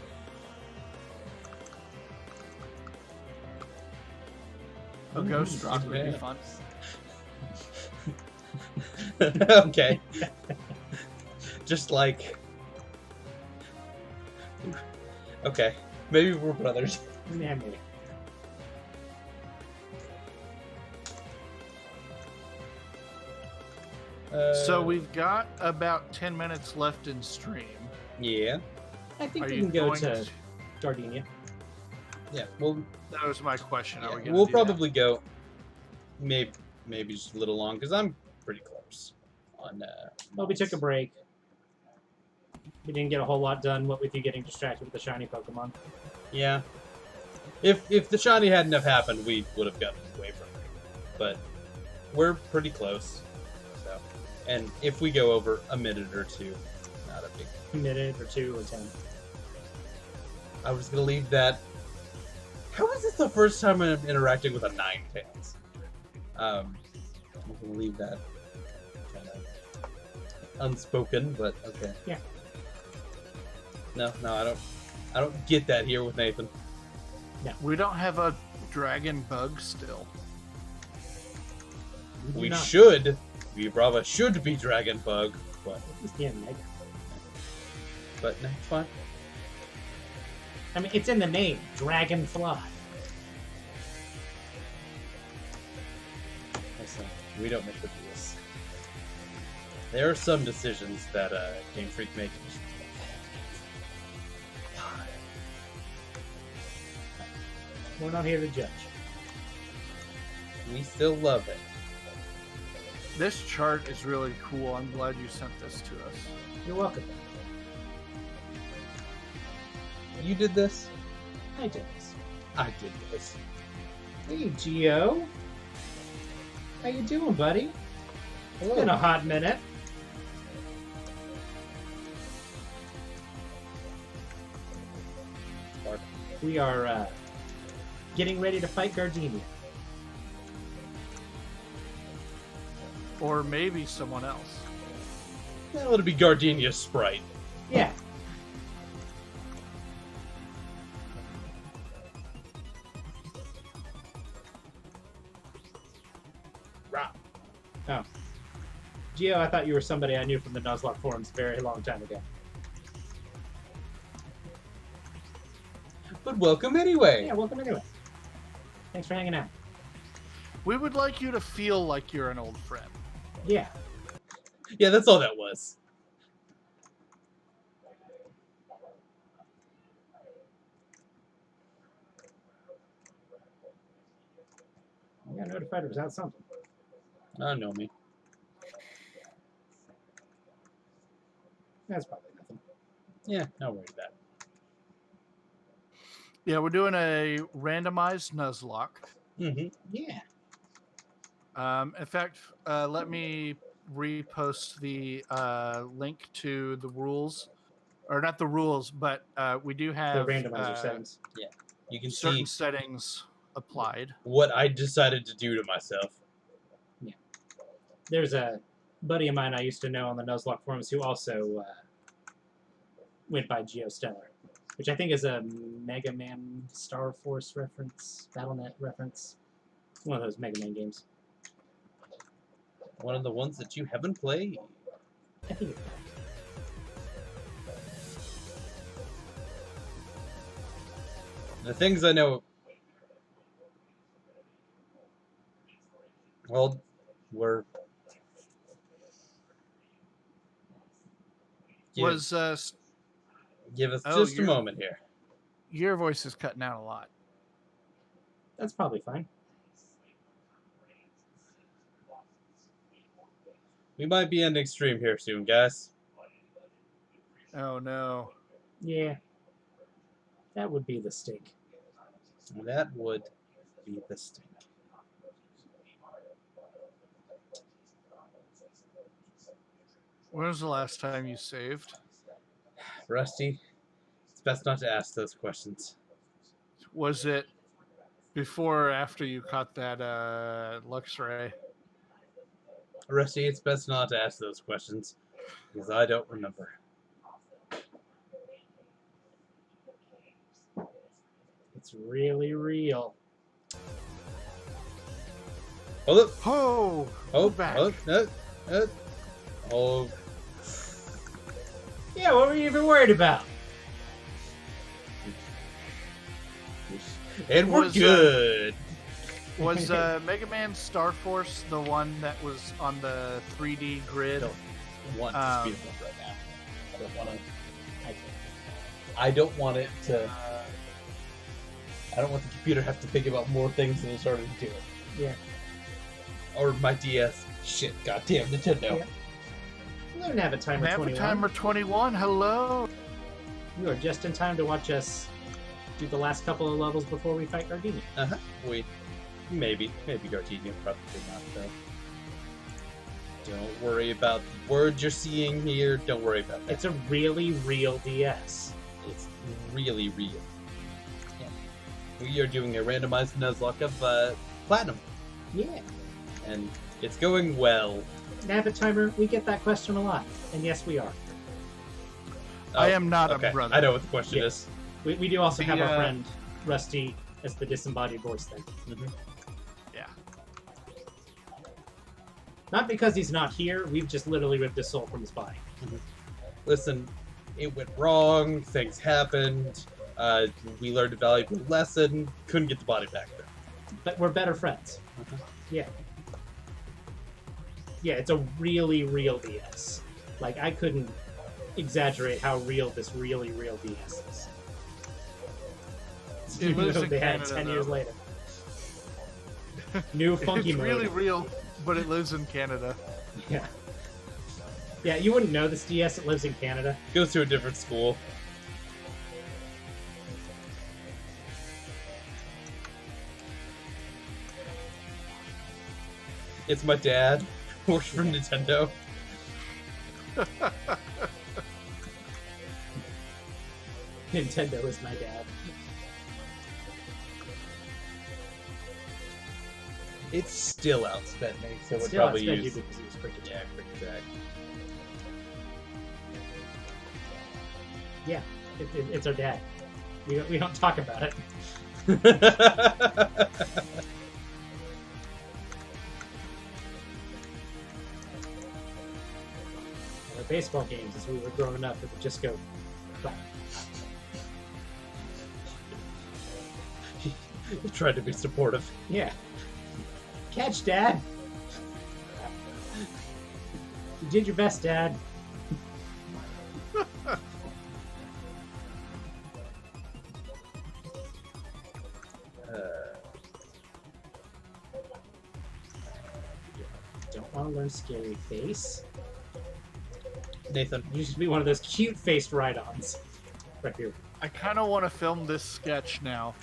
a ghost rock would be yeah. fun. Okay. Just like. Okay. Maybe we're brothers. Yeah, maybe. So we've got about 10 minutes left in stream. Yeah. I think Are we you can go going to Gardenia. Yeah. Well, That was my question. Are we gonna we'll do probably go. Maybe just a little long because I'm pretty close on. Well, we took a break. We didn't get a whole lot done, what with you getting distracted with the shiny Pokemon. Yeah. If the shiny hadn't have happened, we would have gotten away from it. But we're pretty close. So, and if we go over a minute or two, not a big. A minute or 2 or 10. I was gonna leave that. How is this the first time I'm interacting with a Ninetales? I'm gonna leave that kind of unspoken, but okay. Yeah. No, I don't get that here with Nathan. We don't have a dragon bug still. do We not. should. Vibrava should be Dragon Bug, but Yeah, Mega. no, it's fine. I mean, it's in the name, Dragonfly. Listen, we don't make the rules. There are some decisions that Game Freak makes. We're not here to judge. We still love it. This chart is really cool. I'm glad you sent this to us. You're welcome. You did this. I did this. I did this. Hey, Geo. How you doing, buddy? It's been a hot minute. We are getting ready to fight Gardenia. Or maybe someone else. Well, it'll be Gardenia's sprite. Yeah. Rah. Oh. Gio, I thought you were somebody I knew from the Nuzlocke forums a very long time ago. But welcome anyway. Yeah, welcome anyway. Thanks for hanging out. We would like you to feel like you're an old friend. Yeah. Yeah, that's all that was. I got notified it was out something. I know me. That's probably nothing. Yeah, not worried about it. Yeah, we're doing a randomized Nuzlocke. Mm-hmm. Yeah. In fact, let me repost the link to the rules, or not the rules, but we do The have randomizer settings. You can certain see settings applied. what I decided to do to myself. There's a buddy of mine I used to know on the Nuzlocke forums who also went by Geostellar, which I think is a Mega Man Star Force reference, BattleNet reference. One of those Mega Man games. One of the ones that you haven't played. I think it's The things I know. Well, we're. Give us just a moment here. Your voice is cutting out a lot. That's probably fine. We might be ending stream here soon, guys. Oh no. Yeah. That would be the stink. That would be the stink. When was the last time you saved? Rusty, it's best not to ask those questions. Was it before or after you caught that Lux Ray? Rusty, it's best not to ask those questions because I don't remember. It's really real. Hold up. Oh, Oh, back. Oh. Yeah, what were you even worried about? And we're good. Was Mega Man Star Force the one that was on the 3D grid? Want to speed it up right now. I don't want to. I don't want it to. I don't want the computer to have to think about more things than it's already doing. Yeah. Or my DS. Shit, goddamn Nintendo. Yeah. We're gonna have a timer 21. Timer 21, hello. You are just in time to watch us do the last couple of levels before we fight Gardenia. Maybe Gardenia, probably not though. Don't worry about the words you're seeing here. Don't worry about that. It's a really real DS. It's really real. Yeah. We are doing a randomized Nuzlocke of Platinum, Yeah. and it's going well. Nabbit timer, we get that question a lot, and yes, we are. I am not okay. a brother. I know what the question is. We do also have our friend Rusty as the disembodied voice thing. Mm-hmm. Yeah. Not because he's not here, we've just literally ripped his soul from his body. Mm-hmm. Listen, it went wrong. Things happened. We learned a valuable lesson. Couldn't get the body back there. But we're better friends. Mm-hmm. Yeah. Yeah, it's a really real DS. Like, I couldn't exaggerate how real this really real DS is. It lives in they had Canada, 10 years though. later. New funky It's mode. really real, but it lives in Canada. Yeah. Yeah, you wouldn't know this DS. It lives in Canada. Goes to a different school. It's my dad. Works for Nintendo. Nintendo is my dad. It's still outspent me, so It's would still probably outspent use. you because he was freaking Yeah, Quick Attack. Yeah, it's our dad. We don't talk about it. Our baseball games, as we were growing up, it would just go. Blah. He tried to be supportive. Yeah. Catch, Dad. You did your best, Dad. Don't want to learn Scary Face. Nathan. You should be one of those cute-faced ride-ons. Right here. I kind of want to film this sketch now,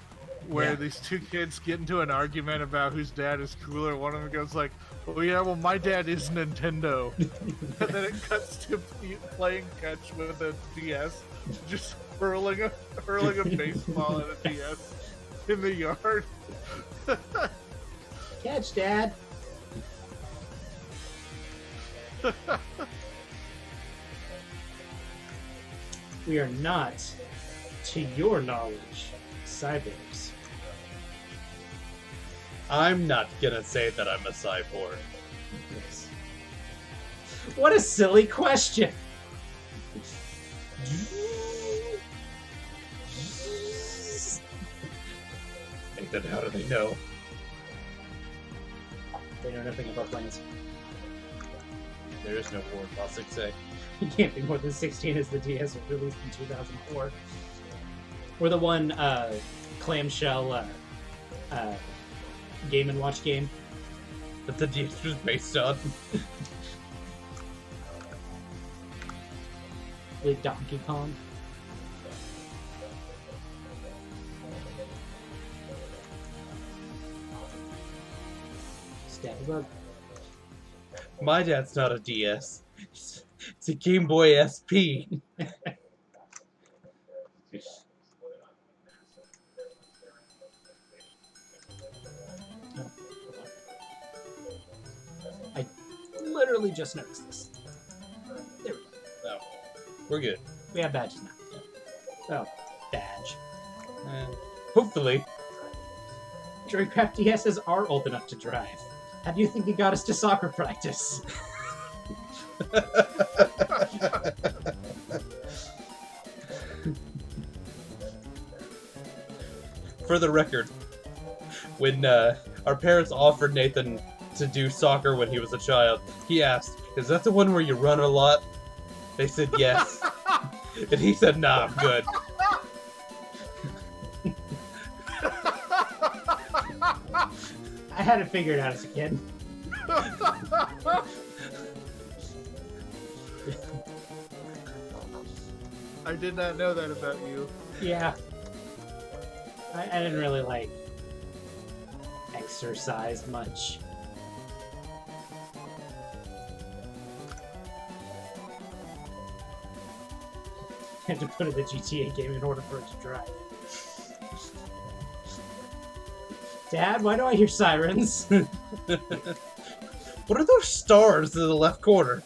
where Yeah. these two kids get into an argument about whose dad is cooler. One of them goes like, "Oh yeah, well my dad is Nintendo," and then it cuts to playing catch with a DS, just hurling a baseball at a DS in the yard. Catch, Dad. We are not, to your knowledge, cyborgs. I'm not gonna say that I'm a cyborg. Yes. What a silly question! Nathan, how do they know? They know nothing about planes. There is no War Classic say. You can't be more than 16 as the DS was released in 2004. Or the one clamshell Game & Watch game. That the DS was based on. With Donkey Kong. Stab a bug. My dad's not a DS. It's a Game Boy SP. I literally just noticed this. There we go. No, we're good. We have badges now. Oh, badge. Hopefully. Joycraft DSs are old enough to drive. How do you think he got us to soccer practice? For the record, when our parents offered Nathan to do soccer when he was a child, he asked, "Is that the one where you run a lot?" They said yes. And he said, "Nah, I'm good." I had it figured out as a kid. I did not know that about you. Yeah. I didn't really, exercise much. Had to put in the GTA game in order for it to drive. Dad, why do I hear sirens? What are those stars in the left corner?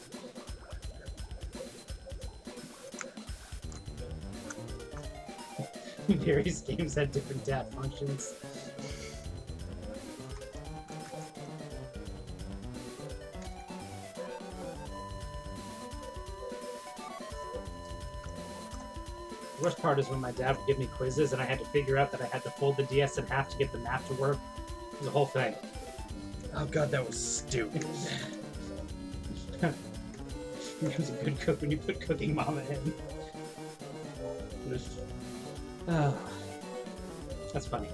Various games had different dad functions. The worst part is when my dad would give me quizzes and I had to figure out that I had to fold the DS in half to get the map to work. It was a whole thing. Oh god, that was stupid. He becomes a good cook when you put Cooking Mama in. Oh, that's funny.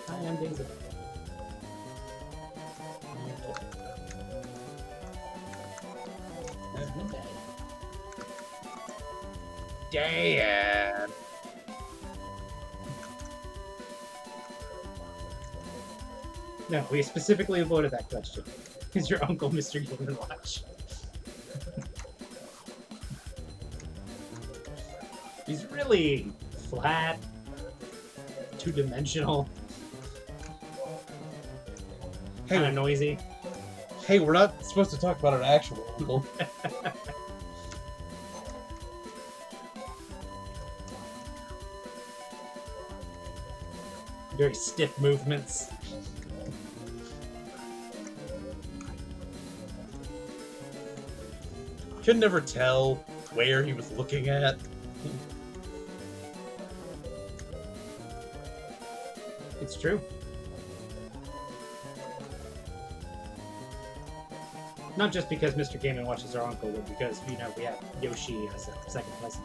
Hi, I'm Daisy. Dad. No, we specifically avoided that question. Is your uncle Mr. Game & Watch? He's really flat, two-dimensional, kind of noisy. Hey, we're not supposed to talk about an actual uncle. Very stiff movements. Could never tell where he was looking at. It's true. Not just because Mr. Game & Watch is our uncle, but because, you know, we have Yoshi as a second cousin.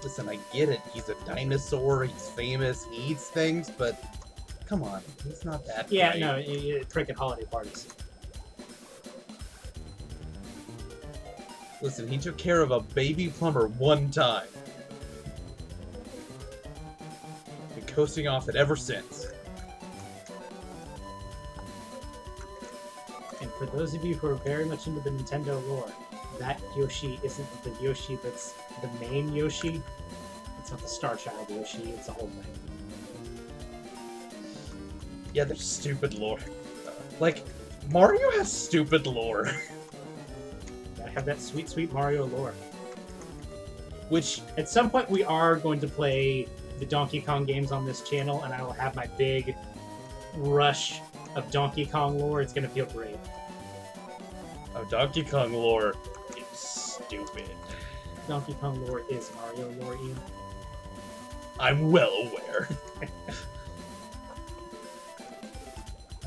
Listen, I get it. He's a dinosaur. He's famous. He eats things, but come on, he's not that. Yeah, great. no, freaking holiday parties. Listen, he took care of a baby plumber one time. Been coasting off it ever since. And for those of you who are very much into the Nintendo lore, that Yoshi isn't the Yoshi that's the main Yoshi. It's not the Star Child Yoshi, it's the whole thing. Yeah, there's stupid lore. Like, Mario has stupid lore. Gotta have that sweet, sweet Mario lore. Which, At some point we are going to play the Donkey Kong games on this channel, and I will have my big rush of Donkey Kong lore. It's gonna feel great. oh, Donkey Kong lore is stupid. Donkey Kong lore is Mario lore, Ian. I'm well aware.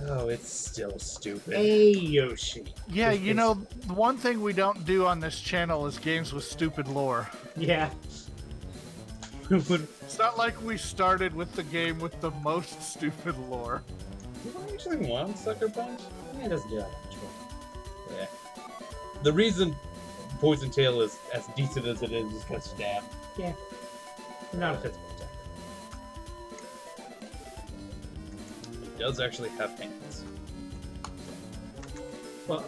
Oh, it's still stupid. Hey, Yoshi. Yeah, you know, the one thing we don't do on this channel is games with stupid lore. Yeah. It's not like we started with the game with the most stupid lore. Do I actually want Sucker Punch? Yeah, it doesn't do that much work. Yeah. The reason Poison Tail is as decent as it is because stab. Yeah. Not a physical attack. It does actually have hands. Well,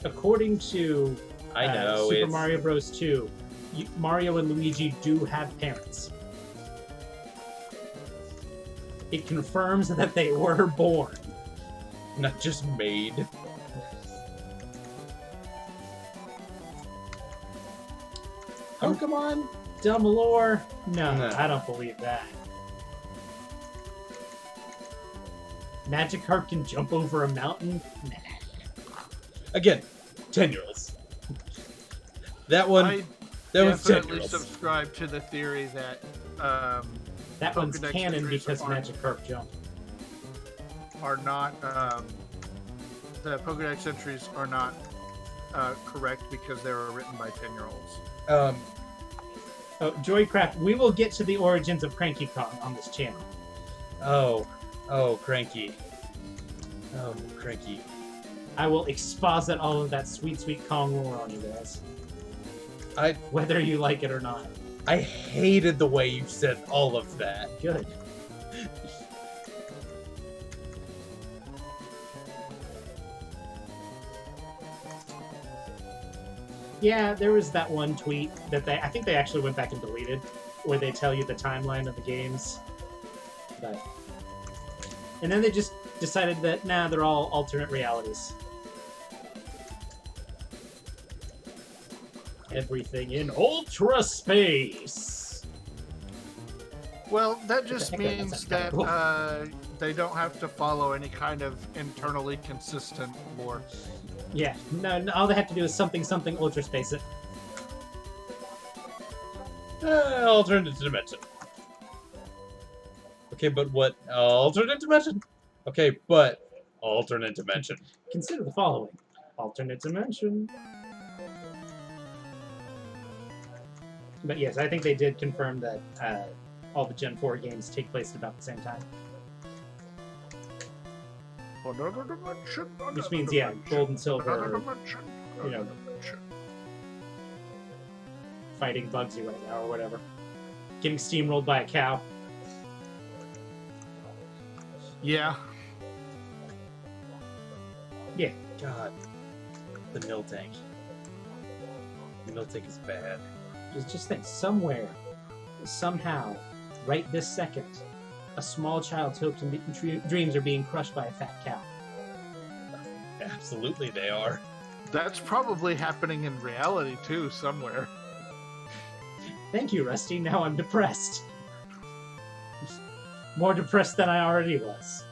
according to I know, Super it's... Mario Bros. 2, Mario and Luigi do have parents. It confirms that they were born. not just made. Pokemon? Dumb lore? No, No. I don't believe that. Magikarp can jump over a mountain? Nah. Again, 10-year-olds. That one, that was Definitely 10-year-olds. subscribe to the theory that That one's Pokedex canon entries because aren't- Magikarp jumped. are not the Pokedex entries are not correct because they were written by 10-year-olds. Oh, Joycraft, we will get to the origins of Cranky Kong on this channel. Oh, Cranky. Oh, Cranky. I will exposit all of that sweet, sweet Kong lore on you guys. I Whether you like it or not. hated the way you said all of that. Good. Yeah, there was that one tweet that I think they actually went back and deleted, where they tell you the timeline of the games. And then they just decided that, nah, they're all alternate realities. Everything in ultra space. Well, that just What the heck, means that's that kinda they don't have to follow any kind of internally consistent lore. Yeah, no, all they have to do is something ultra space it. Alternate dimension. Okay, but what? Alternate dimension? Okay, but alternate dimension. Consider the following. Alternate dimension. But yes, I think they did confirm that all the Gen 4 games take place at about the same time. Another dimension, Which means, yeah, gold and another silver, dimension, you know, another dimension. fighting Bugsy right now or whatever. getting steamrolled by a cow. Yeah. Yeah. God. The mill tank. The mill tank is bad. Just think, somewhere, somehow, right this second, a small child's hopes and dreams are being crushed by a fat cow. Absolutely, they are. That's probably happening in reality, too, somewhere. Thank you, Rusty. Now I'm depressed. More depressed than I already was.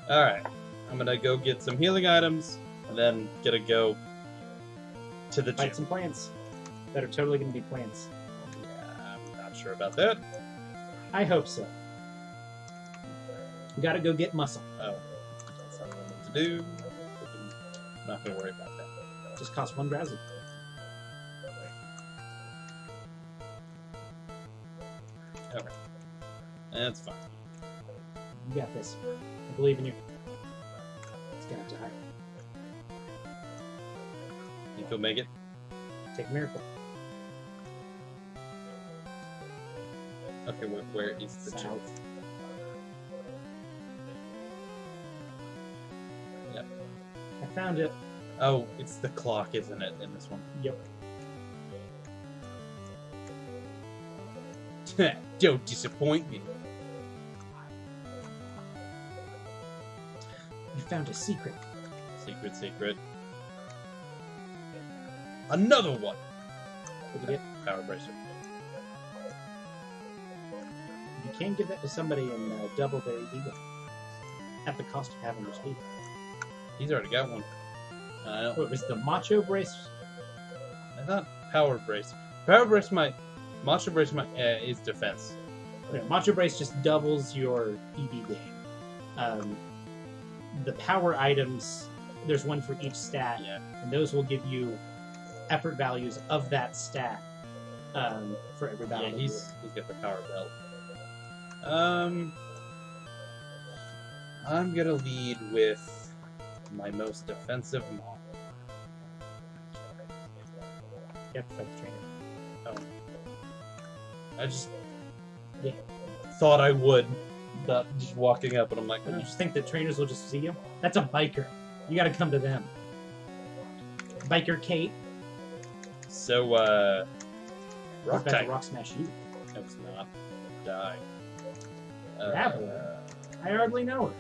Alright. I'm gonna go get some healing items, and then gonna go to the gym. Fight some plants that are totally going to be plants. Yeah, I'm not sure about that. I hope so. We gotta go get muscle. Oh, that's not what I want to do. I'm not gonna worry about that. Just cost 1 drowsy. Okay. That's fine. You got this. I believe in you. It's gonna die. Think you'll make it? Take a miracle. Okay, where is the gym? South. Yep. I found it. Oh, it's the clock, isn't it, in this one? Yep. Don't disappoint me. You found a secret. Secret, secret. Another one! What did you get? Power bracer. You can give that to somebody and double their ED at the cost of having their speed. He's already got one. Oh, it was the Macho Brace. I thought Power Brace. Power Brace might... Macho Brace might... is defense. Okay, Macho Brace just doubles your ED gain. The power items, there's one for each stat, Yeah. and those will give you effort values of that stat for every battle. Yeah, that he's got the power belt. I'm gonna lead with my most defensive model. you have to fight the trainer. I just Yeah. thought I would, but just walking up and I'm like, But you just think that trainers will just see you? That's a biker. You gotta come to them. Biker Kate. So, rock About to type. rock smash you. No, it's not. Die. Gravel. I hardly know her.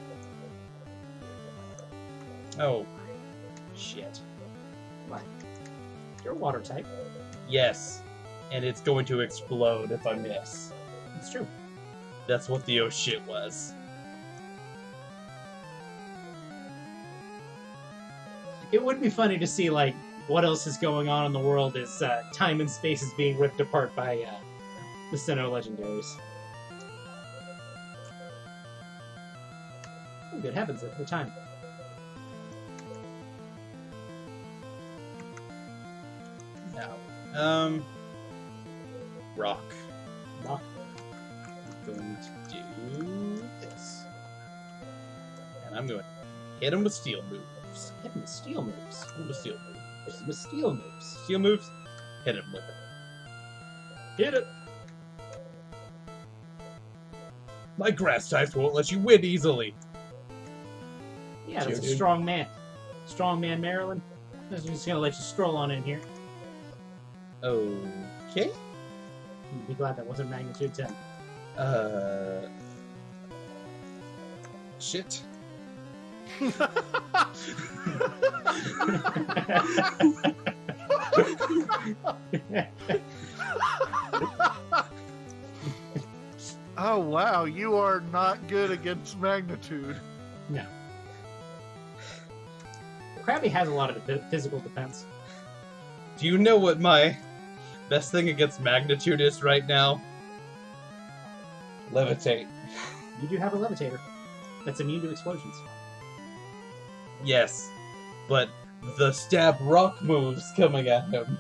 Oh. Shit. What? You're a water type. Yes. And it's going to explode if I miss. It's true. That's what the oh shit was. It would be funny to see, like, what else is going on in the world as time and space is being ripped apart by the Sinnoh Legendaries. Oh, good heavens, at the time. Now, rock. Rock. I'm going to do this. And I'm going to hit him with steel moves. Hit him with steel moves. Hit him with steel moves. Hit him with steel moves. Steel moves, hit him with it. Hit it! My grass types won't let you win easily. Yeah, that's a Dude. strong man. Strong man, Maryland. I'm just gonna let you stroll on in here. Okay. You'd be glad that wasn't magnitude 10. Shit. Oh wow, you are not good against magnitude. No. Krabby has a lot of physical defense. Do you know what my best thing against magnitude is right now? Levitate. You do have a levitator that's immune to explosions. Yes, but the stab rock moves coming at him.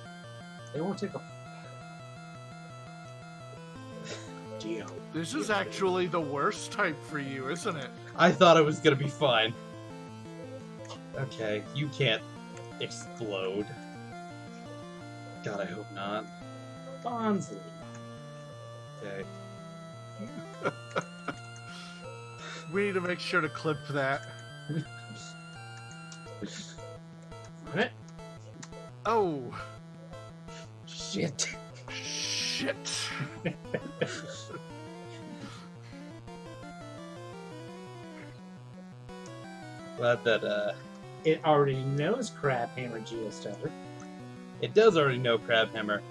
They won't tickle. Geo. This is actually the worst type for you, isn't it? I thought it was gonna be fine. Okay, you can't explode. God, I hope not. Bonsley. Okay. We need to make sure to clip that. On it. Oh, Shit. shit. Glad that It already knows Crab Hammer Geostutter. it does already know Crab Hammer.